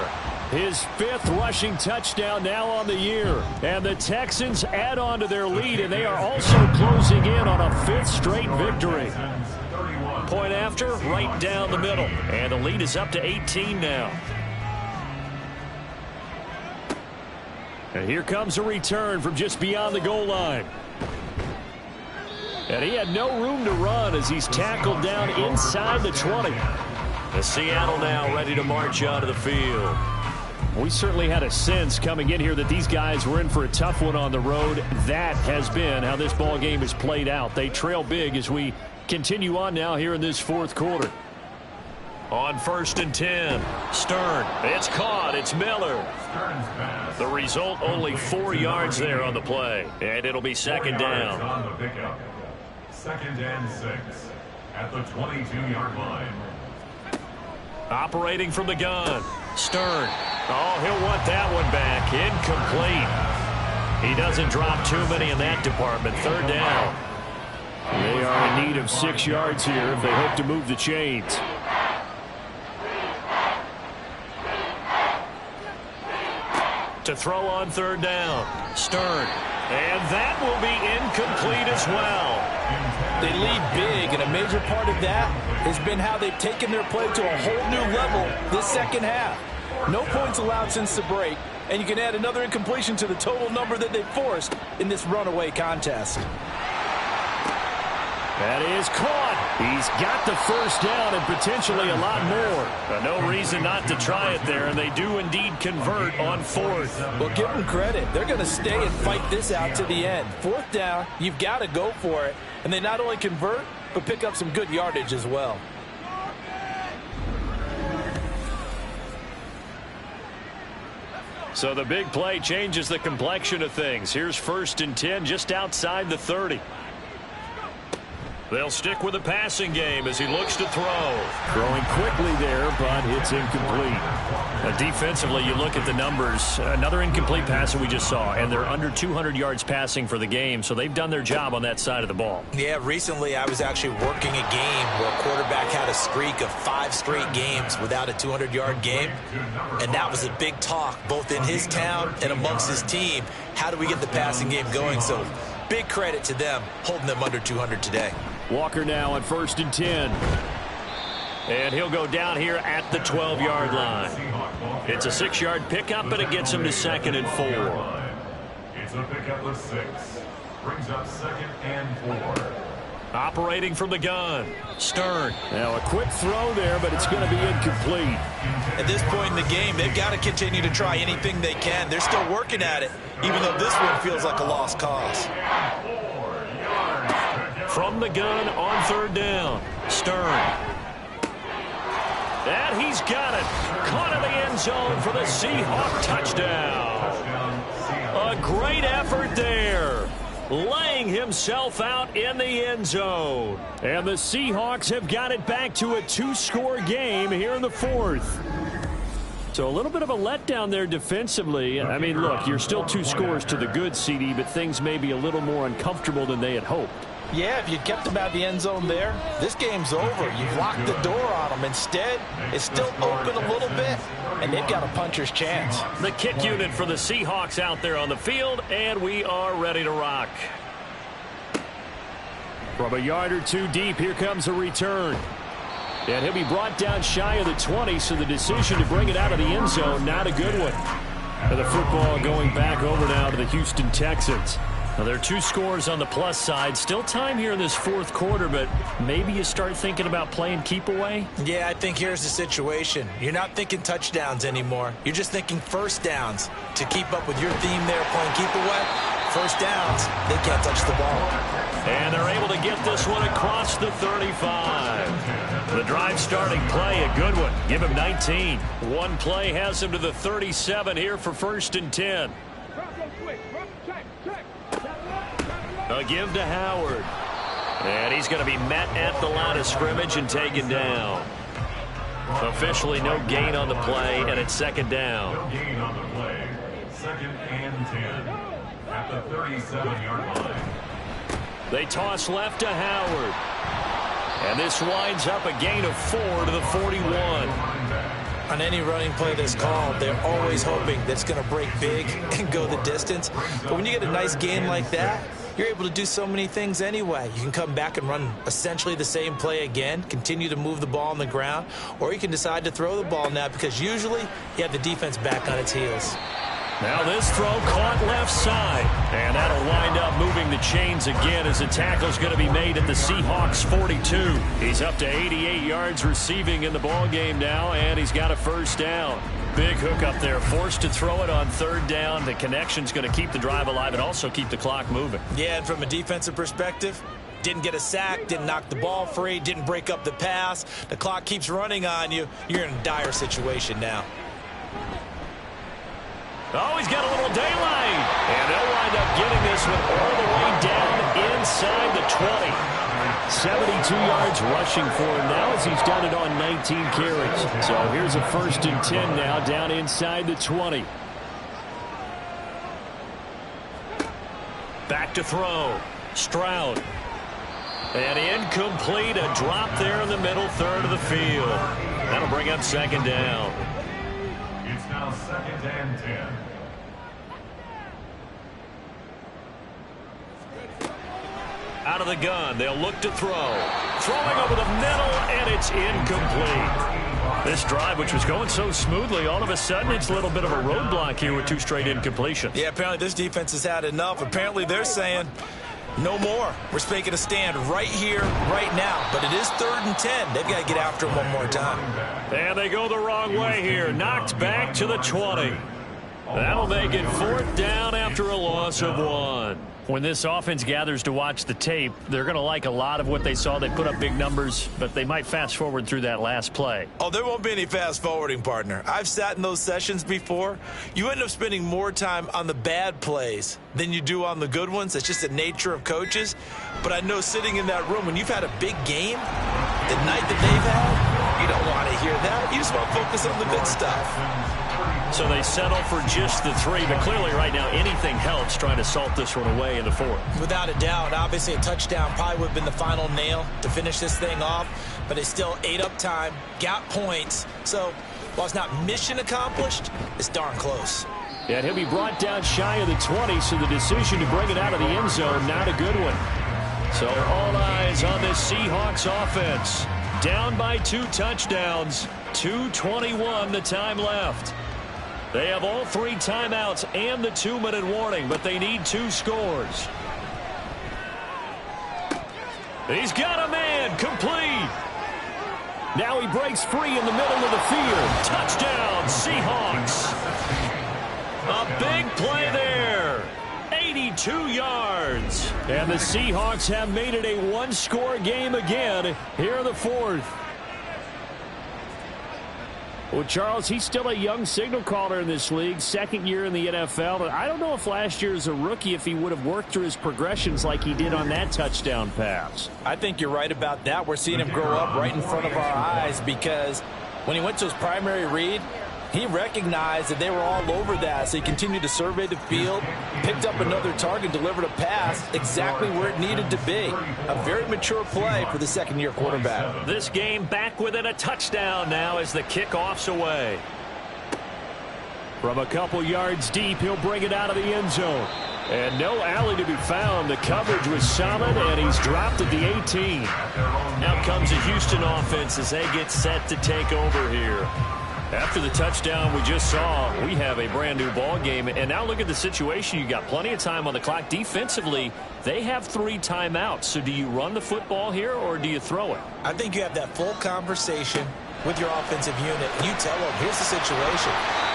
His 5th rushing touchdown now on the year. And the Texans add on to their lead, and they are also closing in on a 5th straight victory. Point after, right down the middle. And the lead is up to 18 now. And here comes a return from just beyond the goal line. And he had no room to run as he's tackled down inside the 20. The Seattle now ready to march out of the field. We certainly had a sense coming in here that these guys were in for a tough one on the road. That has been how this ball game has played out. They trail big as we continue on now here in this 4th quarter. On 1st and 10. Stern. It's caught. It's Miller. Stern's pass. The result, only 4 yards there on the play. And it'll be 2nd down. On the pickup. 2nd and 6 at the 22-yard line. Operating from the gun. Stern. Oh, he'll want that one back. Incomplete. He doesn't drop too many in that department. 3rd down. They are in need of 6 yards here if they hope to move the chains. To throw on 3rd down. Stern. And that will be incomplete as well. They lead big, and a major part of that has been how they've taken their play to a whole new level this second half. No points allowed since the break, and you can add another incompletion to the total number that they forced in this runaway contest. That is caught. He's got the 1st down and potentially a lot more. No reason not to try it there, and they do indeed convert on 4th. Well, give them credit. They're going to stay and fight this out to the end. 4th down, you've got to go for it. And they not only convert, but pick up some good yardage as well. So the big play changes the complexion of things. Here's 1st and 10 just outside the 30. They'll stick with the passing game as he looks to throw. Throwing quickly there, but it's incomplete. Defensively, you look at the numbers. Another incomplete pass that we just saw, and they're under 200 yards passing for the game, so they've done their job on that side of the ball. Yeah, recently I was actually working a game where a quarterback had a streak of 5 straight games without a 200-yard game, and that was a big talk both in his town and amongst his team. How do we get the passing game going? So big credit to them holding them under 200 today. Walker now on 1st and 10. And he'll go down here at the 12-yard line. It's a 6-yard pickup, but it gets him to 2nd and 4. It's a pickup of 6. Brings up 2nd and 4. Operating from the gun. Stern. Now a quick throw there, but it's going to be incomplete. At this point in the game, they've got to continue to try anything they can. They're still working at it, even though this one feels like a lost cause. From the gun on 3rd down. Stern. And he's got it. Caught in the end zone for the Seahawk touchdown. A great effort there. Laying himself out in the end zone. And the Seahawks have got it back to a 2-score game here in the 4th. So a little bit of a letdown there defensively. I mean, look, you're still 2 scores to the good, CD, but things may be a little more uncomfortable than they had hoped. Yeah, if you'd kept them out of the end zone there, this game's over. You've locked the door on them. Instead, it's still open a little bit, and they've got a puncher's chance. The kick unit for the Seahawks out there on the field, and we are ready to rock. From a yard or 2 deep, here comes a return. And he'll be brought down shy of the 20, so the decision to bring it out of the end zone, not a good one. And the football going back over now to the Houston Texans. Now, there are 2 scores on the plus side. Still time here in this 4th quarter, but maybe you start thinking about playing keep away? Yeah, I think here's the situation. You're not thinking touchdowns anymore. You're just thinking 1st downs. To keep up with your theme there, playing keep away, 1st downs, they can't touch the ball. And they're able to get this one across the 35. The drive starting play, a good one. Give him 19. One play has him to the 37 here for 1st and 10. A give to Howard. And he's going to be met at the line of scrimmage and taken down. Officially no gain on the play, and it's 2nd down. No gain on the play. 2nd and 10 at the 37-yard line. They toss left to Howard. And this winds up a gain of 4 to the 41. On any running play that's called, they're always hoping that it's going to break big and go the distance. But when you get a nice gain like that, you're able to do so many things anyway. You can come back and run essentially the same play again, continue to move the ball on the ground, or you can decide to throw the ball now because usually you have the defense back on its heels. Now this throw caught left side. And that'll wind up moving the chains again as the tackle's going to be made at the Seahawks 42. He's up to 88 yards receiving in the ball game now, and he's got a 1st down. Big hook up there, forced to throw it on 3rd down. The connection's going to keep the drive alive and also keep the clock moving. Yeah, and from a defensive perspective, Didn't get a sack, didn't knock the ball free, didn't break up the pass. The clock keeps running on you. You're in a dire situation now. Oh, he's got a little daylight. And they'll wind up getting this one all the way down inside the 20. 72 yards rushing for him now as he's done it on 19 carries. So here's a 1st and 10 now down inside the 20. Back to throw. Stroud. And incomplete. A drop there in the middle third of the field. That'll bring up 2nd down. It's now 2nd and 10. Out of the gun. They'll look to throw. Throwing over the middle, and it's incomplete. This drive, which was going so smoothly, all of a sudden it's a little bit of a roadblock here with 2 straight incompletions. Yeah, apparently this defense has had enough. Apparently they're saying, no more. We're making a stand right here, right now. But it is 3rd and 10. They've got to get after him one more time. And they go the wrong way here. Knocked back to the 20. That'll make it 4th down after a loss of 1. When this offense gathers to watch the tape, they're going to like a lot of what they saw. They put up big numbers, but they might fast forward through that last play. Oh, there won't be any fast forwarding, partner. I've sat in those sessions before. You end up spending more time on the bad plays than you do on the good ones. That's just the nature of coaches. But I know sitting in that room, when you've had a big game, the night that they've had, you don't want to hear that. You just want to focus on the good stuff. So they settle for just the 3, but clearly right now anything helps trying to salt this one away in the 4th. Without a doubt, obviously a touchdown probably would have been the final nail to finish this thing off, but they still ate up time, got points. So while it's not mission accomplished, it's darn close. And he'll be brought down shy of the 20, so the decision to bring it out of the end zone, not a good one. So all eyes on this Seahawks offense. Down by 2 touchdowns, 2:21 the time left. They have all 3 timeouts and the 2-minute warning, but they need 2 scores. He's got a man, complete. Now he breaks free in the middle of the field. Touchdown, Seahawks. A big play there. 82 yards. And the Seahawks have made it a 1-score game again here in the 4th. Well, Charles, he's still a young signal caller in this league, 2nd year in the NFL. But I don't know if last year as a rookie, if he would have worked through his progressions like he did on that touchdown pass. I think you're right about that. We're seeing him grow up right in front of our eyes because when he went to his primary read, he recognized that they were all over that, so he continued to survey the field, picked up another target, delivered a pass exactly where it needed to be. A very mature play for the 2nd-year quarterback. This game back within a touchdown now as the kickoff's away. From a couple yards deep, he'll bring it out of the end zone. And no alley to be found. The coverage was solid, and he's dropped at the 18. Now comes the Houston offense as they get set to take over here. After the touchdown we just saw, we have a brand new ball game. And now look at the situation. You got plenty of time on the clock. Defensively, they have 3 timeouts. So do you run the football here or do you throw it? I think you have that full conversation with your offensive unit. You tell them, here's the situation.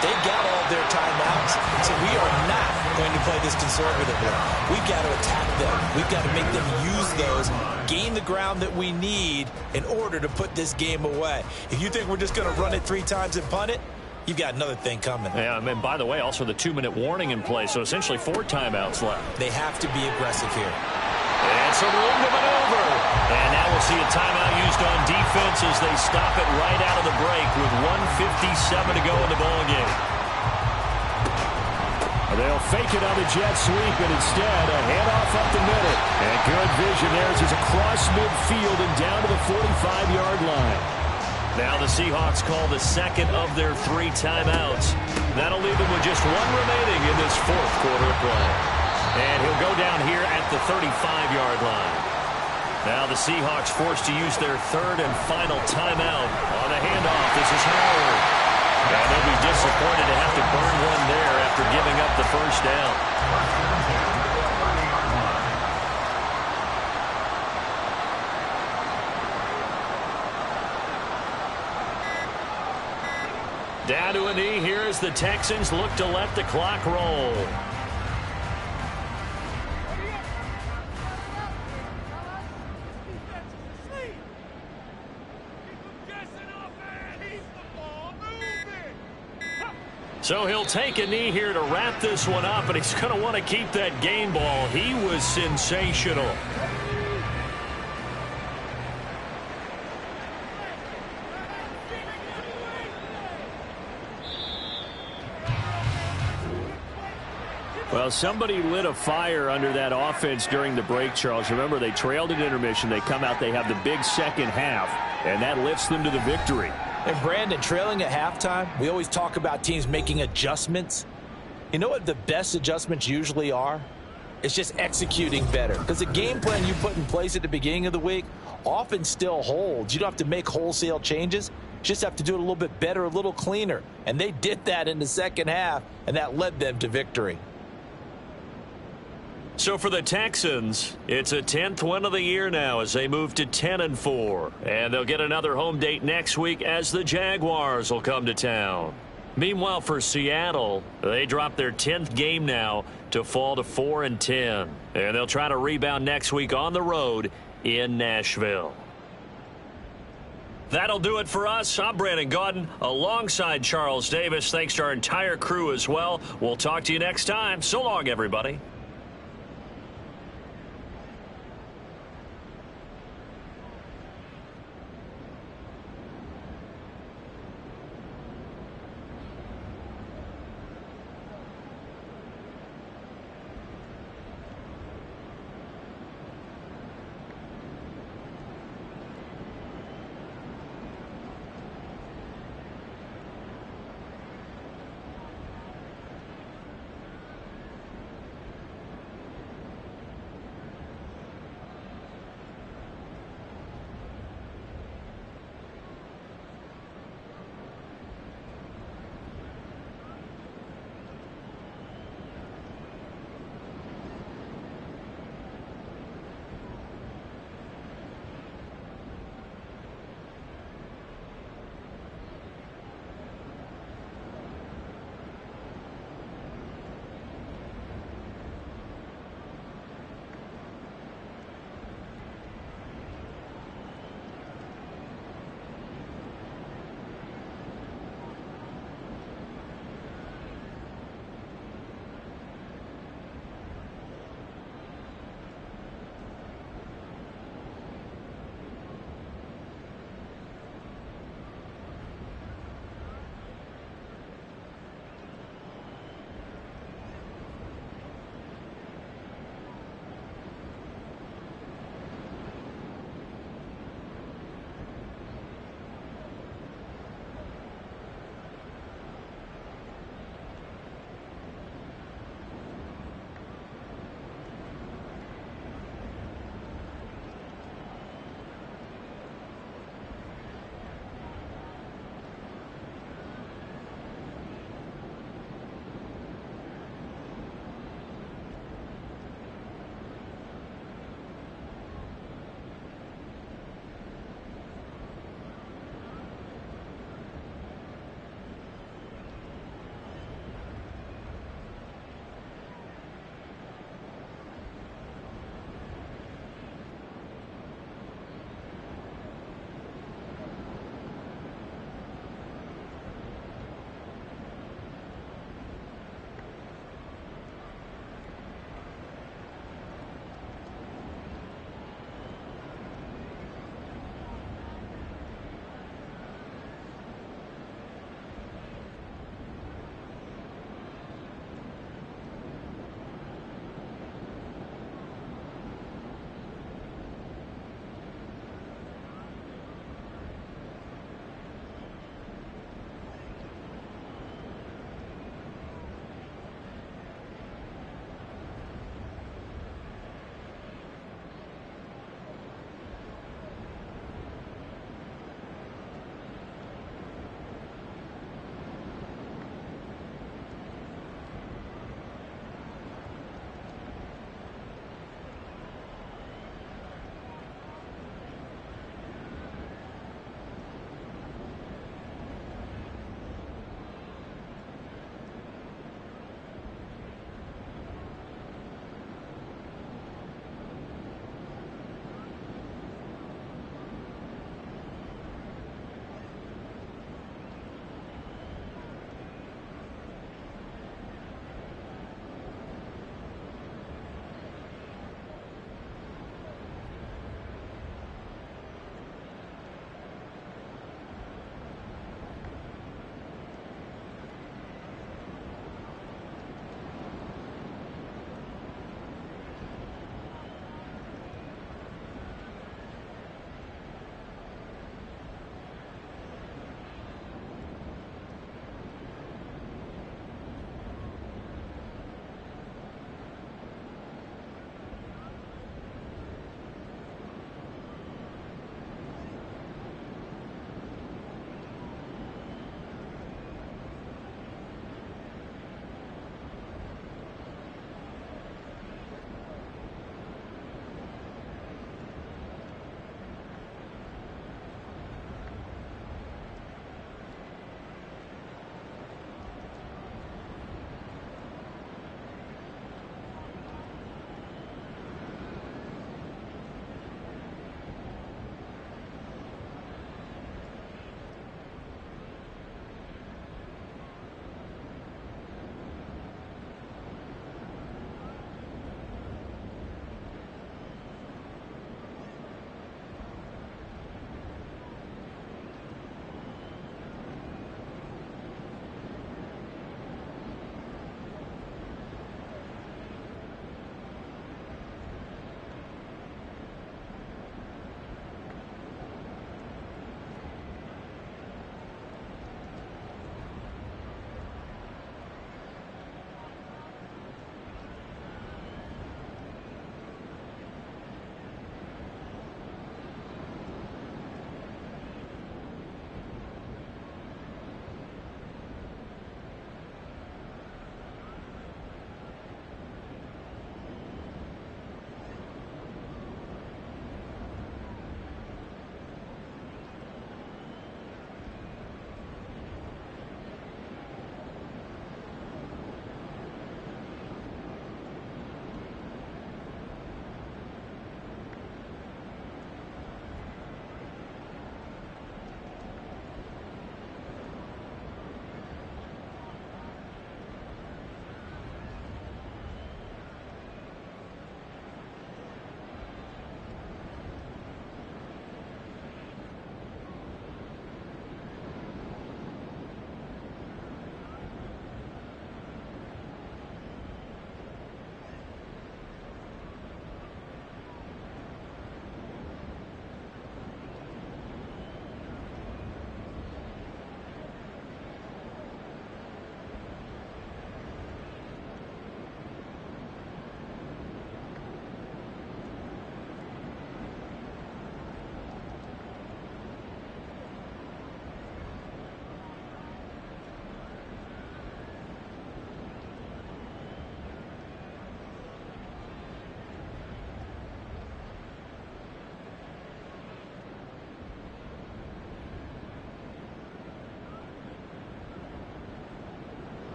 They've got all their timeouts, so we are not going to play this conservatively. We've got to attack them. We've got to make them use those, gain the ground that we need in order to put this game away. If you think we're just going to run it 3 times and punt it, you've got another thing coming. Yeah, and by the way, also the 2-minute warning in play, so essentially 4 timeouts left. They have to be aggressive here. And some room to maneuver. And now we'll see a timeout used on defense as they stop it right out of the break with 1:57 to go in the ballgame. They'll fake it on the jet sweep, and instead a handoff up the middle. And good vision there as it's across midfield and down to the 45-yard line. Now the Seahawks call the 2nd of their 3 timeouts. That'll leave them with just 1 remaining in this 4th quarter of play. And he'll go down here at the 35-yard line. Now the Seahawks forced to use their 3rd and final timeout. On the handoff, this is Howard. And they'll be disappointed to have to burn one there after giving up the 1st down. Down to a knee here as the Texans look to let the clock roll. So he'll take a knee here to wrap this one up, and he's going to want to keep that game ball. He was sensational. Well, somebody lit a fire under that offense during the break, Charles. Remember, they trailed at intermission. They come out, they have the big second half, and that lifts them to the victory. And Brandon, trailing at halftime, we always talk about teams making adjustments. You know what the best adjustments usually are? It's just executing better. Because the game plan you put in place at the beginning of the week often still holds. You don't have to make wholesale changes. You just have to do it a little bit better, a little cleaner. And they did that in the second half, and that led them to victory. So for the Texans, it's a 10th win of the year now as they move to 10-4. And they'll get another home date next week as the Jaguars will come to town. Meanwhile, for Seattle, they drop their 10th game now to fall to 4-10. And they'll try to rebound next week on the road in Nashville. That'll do it for us. I'm Brandon Gaudin alongside Charles Davis. Thanks to our entire crew as well. We'll talk to you next time. So long, everybody.